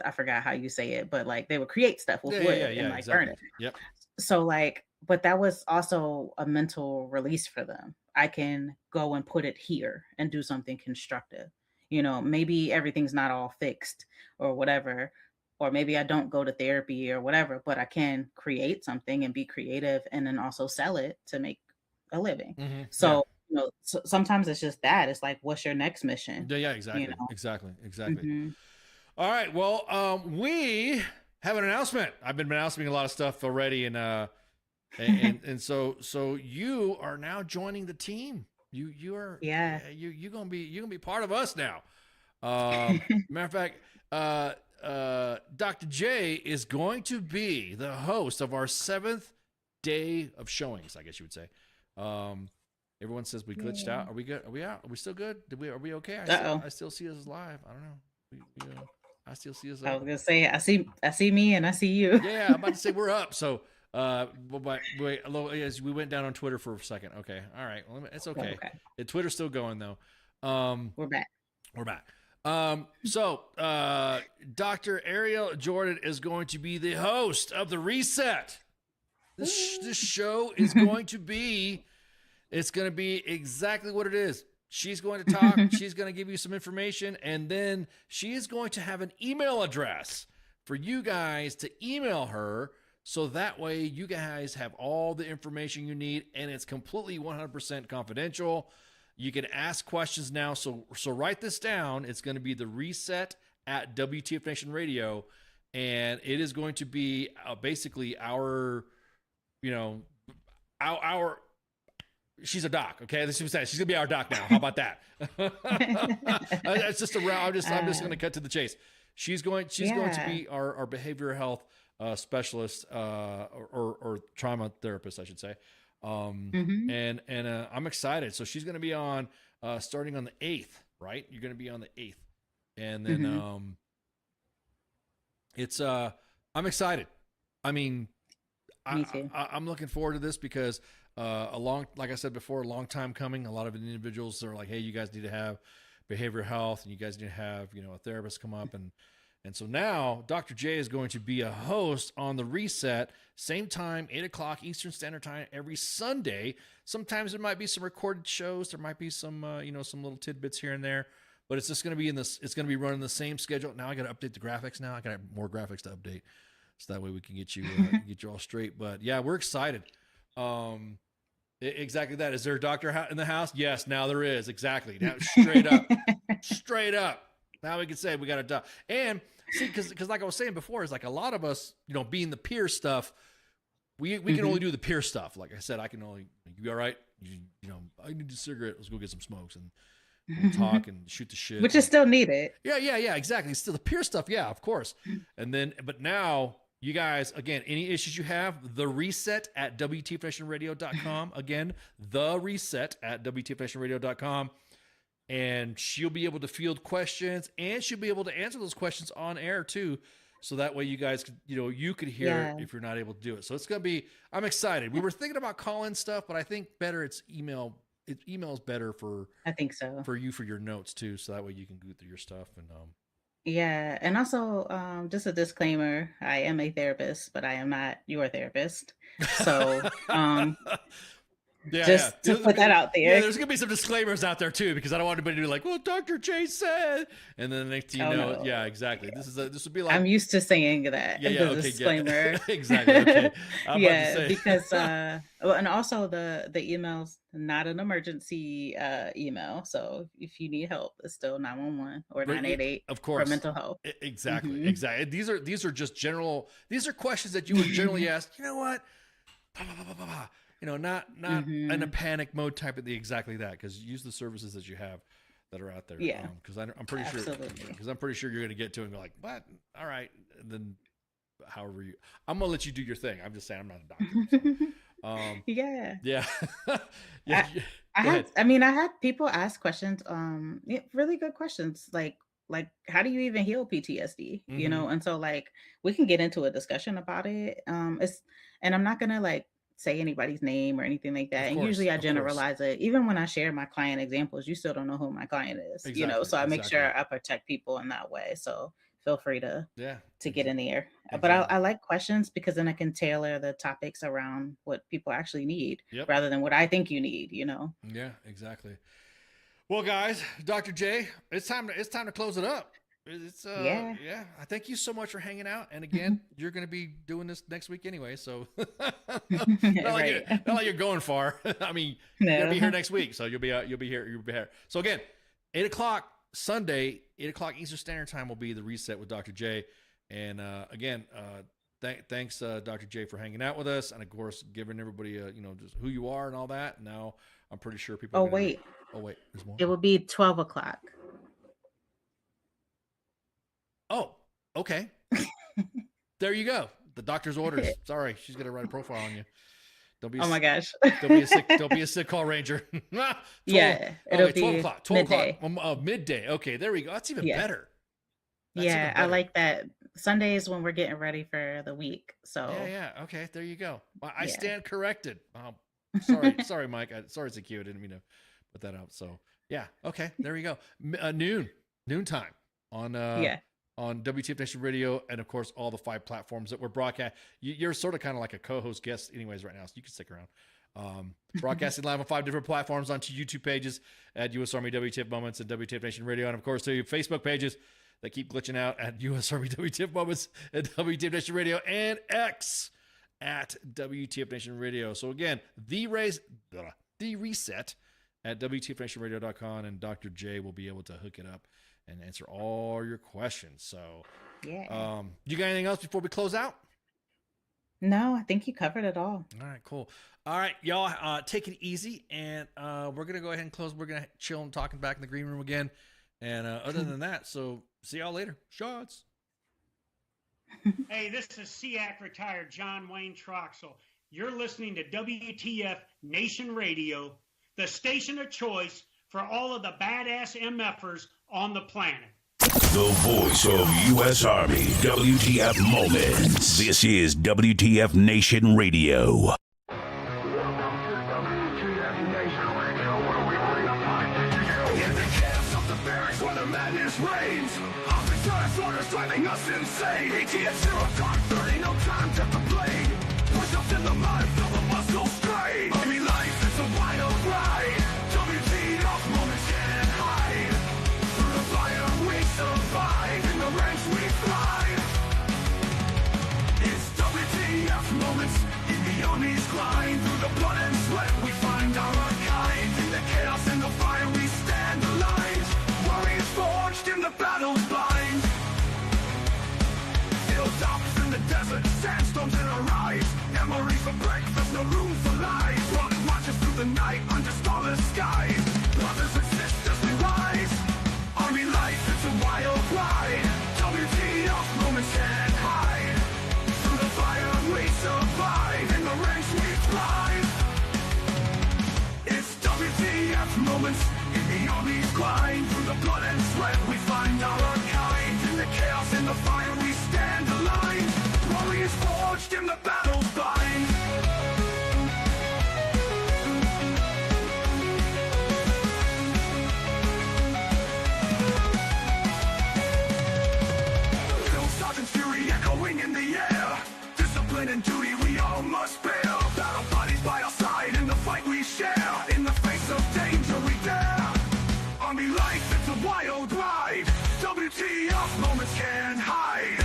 I forgot how you say it, but like they would create stuff with Yeah, yeah, yeah, wood and yeah, like burn exactly. it. Yep. So like, but that was also a mental release for them. I can go and put it here and do something constructive. You know, maybe everything's not all fixed or whatever, or maybe I don't go to therapy or whatever, but I can create something and be creative and then also sell it to make a living. Mhm. Yeah. So, you know, sometimes it's just that. It's like, what's your next mission? Yeah, yeah, You exactly. know? Exactly. Exactly. Mhm. All right. Well, we have an announcement. I've been announcing a lot of stuff already, and so you are now joining the team. You are Yeah. you're gonna be part of us now. Matter of fact, Dr. J is going to be the host of our 7th day of showings, I guess you would say. Everyone says we glitched out. Are we good? Are we out? Are we still good? Are we okay? I still see us live. I don't know. I still see us. I was gonna say, I see me and I see you. Yeah, I'm about to say we're up. So, wait, yes, we went down on Twitter for a second. Okay, all right, well, it's okay. Twitter's still going though. We're back. We're back. So Dr. Arielle Jordan is going to be the host of the Reset. This show is going to be. It's going to be exactly what it is. She's going to talk. She's going to give you some information, and then she is going to have an email address for you guys to email her, so that way you guys have all the information you need, and it's completely 100% confidential. You can ask questions now, so write this down. It's going to be the Reset at WTF Nation Radio, and it is going to be basically our. She's a doc, okay? This is what I'm saying. She's gonna be our doc now. How about that? It's just I'm just gonna cut to the chase. She's going to be our behavioral health specialist or trauma therapist, I should say. And I'm excited. So she's gonna be on starting on the 8th, right? You're gonna be on the 8th, and then it's I'm excited. I mean, Me too. I'm looking forward to this because. Like I said before, a long time coming. A lot of individuals are like, hey, you guys need to have behavioral health and you guys need to have, a therapist come up. And so now Dr. J is going to be a host on the Reset, same time, 8:00 Eastern Standard Time every Sunday. Sometimes there might be some recorded shows. There might be some, some little tidbits here and there, but it's just going to be it's going to be running the same schedule. Now I got to update the graphics now. I got more graphics to update. So that way we can get you all straight. But yeah, we're excited. Exactly that. Is there a doctor in the house? Yes, now there is. Exactly. Now straight up. Now we can say we got a doc. And see, because like I was saying before, is like a lot of us, being the peer stuff, we can only do the peer stuff. Like I said, I can only, you all right? I need a cigarette. Let's go get some smokes and we'll talk and shoot the shit. Which is still needed. Yeah, exactly. It's still the peer stuff. Yeah, of course. But now, you guys, again, any issues you have, the Reset at WTFNationRadio.com. Again, the Reset at WTFNationRadio.com. And she'll be able to field questions, and she'll be able to answer those questions on air too. So that way you guys could, you could hear it if you're not able to do it. So it's going to be, I'm excited. We were thinking about call-in stuff, but I think better it's email. Email's better for, I think so, for you, for your notes too. So that way you can go through your stuff and, yeah, and also just a disclaimer, I am a therapist, but I am not your therapist. So to put that out there. Yeah, there's going to be some disclaimers out there too, because I don't want anybody to be like, well, Dr. J said, and then the next thing you know, no. Yeah, exactly. This would be like, I'm used to saying that. Okay, disclaimer. Yeah. Exactly. Okay. I'm about to say. Because and also the email's not an emergency email. So if you need help, it's still 911 or 988 of course, for mental health. Exactly. Exactly. These are just general, these are questions that you would generally ask, you know what? Not in a panic mode type of exactly that, because use the services that you have that are out there. Yeah. Because I'm pretty sure. Absolutely. Because I'm pretty sure you're gonna get to it and go like, what? All right, and then however I'm gonna let you do your thing. I'm just saying I'm not a doctor. So. Yeah. Yeah. I had people ask questions, really good questions, like how do you even heal PTSD? You know, and so like we can get into a discussion about it. And I'm not gonna like say anybody's name or anything like that. And usually I generalize it. Even when I share my client examples, you still don't know who my client is. You know, so I make sure I protect people in that way. So feel free to get in the air. But I like questions because then I can tailor the topics around what people actually need rather than what I think you need, you know? Yeah, exactly. Well, guys, Dr. J, it's time to close it up. It's I thank you so much for hanging out. And again, you're going to be doing this next week anyway, so not like you're going far. I mean, you're going to be here next week, so you'll be here. So again, 8:00 Sunday, 8:00 Eastern Standard Time will be the reset with Dr. J. And again, thanks Dr. J for hanging out with us, and of course giving everybody just who you are and all that. Now I'm pretty sure people. Oh wait, there's more. It will be 12:00. Oh, okay. There you go. The doctor's orders. Sorry, she's gonna write a profile on you. Oh my gosh. Don't be a sick call ranger. It'll be 12:00. 12:00. Midday. Okay, there we go. That's even better. That's even better. I like that. Sundays when we're getting ready for the week. So yeah. Okay, there you go. I stand corrected. Sorry, Mike. Sorry, it's a cue. I didn't mean to put that out. So yeah. Okay, there you go. Noon time on W.T.F Nation Radio, and of course all the 5 platforms that we're broadcast. You're sort of kind of like a co-host guest anyways right now, so you can stick around. Broadcasting live on 5 different platforms, onto YouTube pages at U.S. Army WTF Moments and W.T.F Nation Radio, and of course to Facebook pages that keep glitching out at U.S. Army WTF Moments and WTF Nation Radio, and X at WTF Nation Radio. So again, the reset at WTFNationRadio.com, and Dr. J will be able to hook it up and answer all your questions. So, you got anything else before we close out? No, I think you covered it all. All right, cool. All right, y'all, take it easy, and we're gonna go ahead and close. We're gonna chill and talking back in the green room again. And other than that, so see y'all later. Shots. Hey, this is SEAC retired John Wayne Troxel. You're listening to WTF Nation Radio, the station of choice for all of the badass MFers on the planet. The voice of U.S. Army, WTF Moments. This is WTF Nation Radio. Reigns. Officers orders driving us insane. ATF zero dark 30, no time to complain. Push up in the mud, feel the muscle strain. Army life is a wild ride. WTF moments can't hide. Through the fire we survive. In the ranks we thrive. It's WTF moments in the Army's grind. Through the blood and sweat we find our kind. In the chaos and the fire we stand aligned. Warriors forged in the battle's bind. Hilltops in the desert, sandstorms in our eyes. Memories for breakfast, no room for lies. Running watches through the night under starless skies. Brothers and sisters we rise. Army life is a wild ride. WTF moments can't hide. Through the fire we survive. In the ranks we thrive. It's WTF moments in the Army's grind. Through the blood and sweat we find our kind. In the chaos and the fire we stand aligned. Warriors forged in the battle's bind. Drill sergeant's fury echoing in the air. Discipline and duty we all must bear. Battle bodies by our side in the fight we share. In the face of danger we dare. Army life, it's a wild ride. WTF moments can't hide.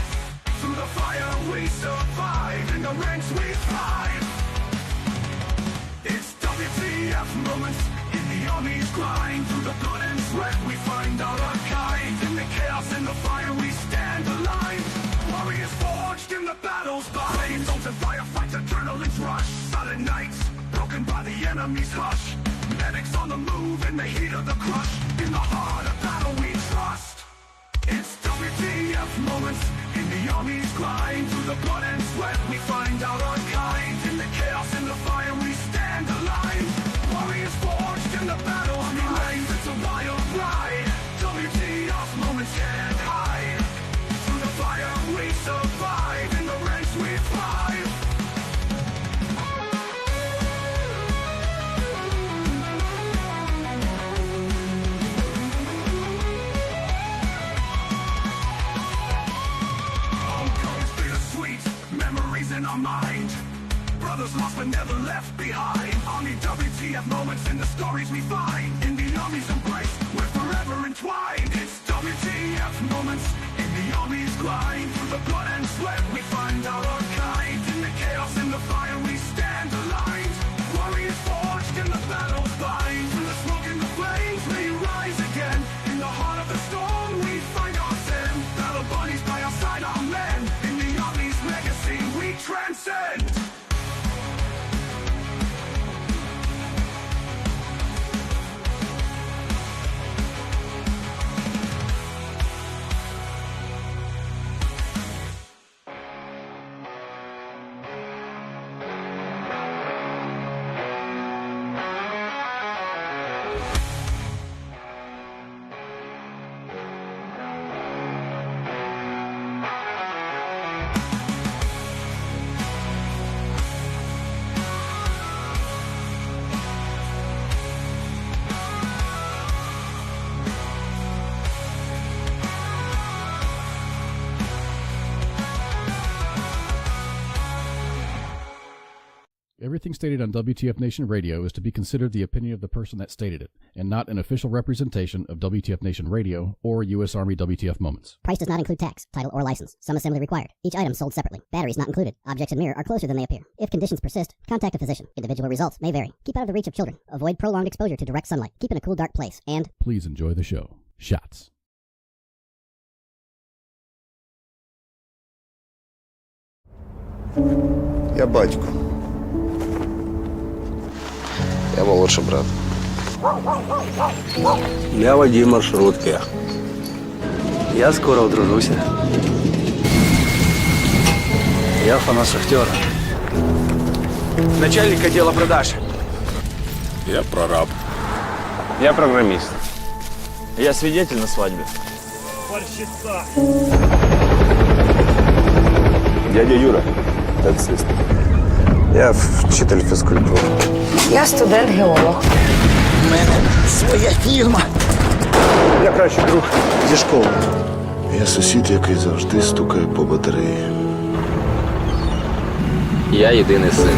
Through the fire we survive. In the ranks we thrive. It's WTF moments in the Army's grind. Through the blood and sweat we find our kind. In the chaos and the fire we stand aligned. Warriors forged in the battle's bind. Souls and firefights, adrenaline's rush. Silent nights, broken by the enemy's hush. Medics on the move in the heat of the crush. In the heart of battle we trust. It's WTF moments in the army's grind. Through the blood and sweat we find out our kind. In the chaos and the fire we stand aligned. Warriors forged in the battle line. It's a wild ride. WTF moments can't hide. Through the fire we survive. In the ranks we thrive. Homecoming's bittersweet, memories in our mind. Brothers lost but never left behind. Army WTF moments in the stories we find. In the Army's embrace, we're forever entwined. It's WTF moments in the Army's grind. Through the blood and sweat we find out our kind. In the chaos and the fire we stand aligned. Warriors forged in the battle's bind. Through the smoke and the flames we rise again. In the heart of the storm we find our sin. Battle buddies by our side, our men. In the Army's legacy we transcend. Everything stated on WTF Nation Radio is to be considered the opinion of the person that stated it, and not an official representation of WTF Nation Radio or U.S. Army WTF Moments. Price does not include tax, title, or license. Some assembly required. Each item sold separately. Batteries not included. Objects in mirror are closer than they appear. If conditions persist, contact a physician. Individual results may vary. Keep out of the reach of children. Avoid prolonged exposure to direct sunlight. Keep in a cool, dark place. And Please enjoy the show. Shots. Я батько. Я молодший брат. Я водій маршрутки. Я скоро одружуся. Я фанат Шахтера. Начальник отдела продаж. Я прораб. Я программист. Я свидетель на свадьбе. Борщица. Дядя Юра, таксист. Я вчитель фізкультури. Я студент-геолог. У мене своя фірма. Я кращий друг зі школи. Я сусід, який завжди стукає по батареї. Я єдиний син.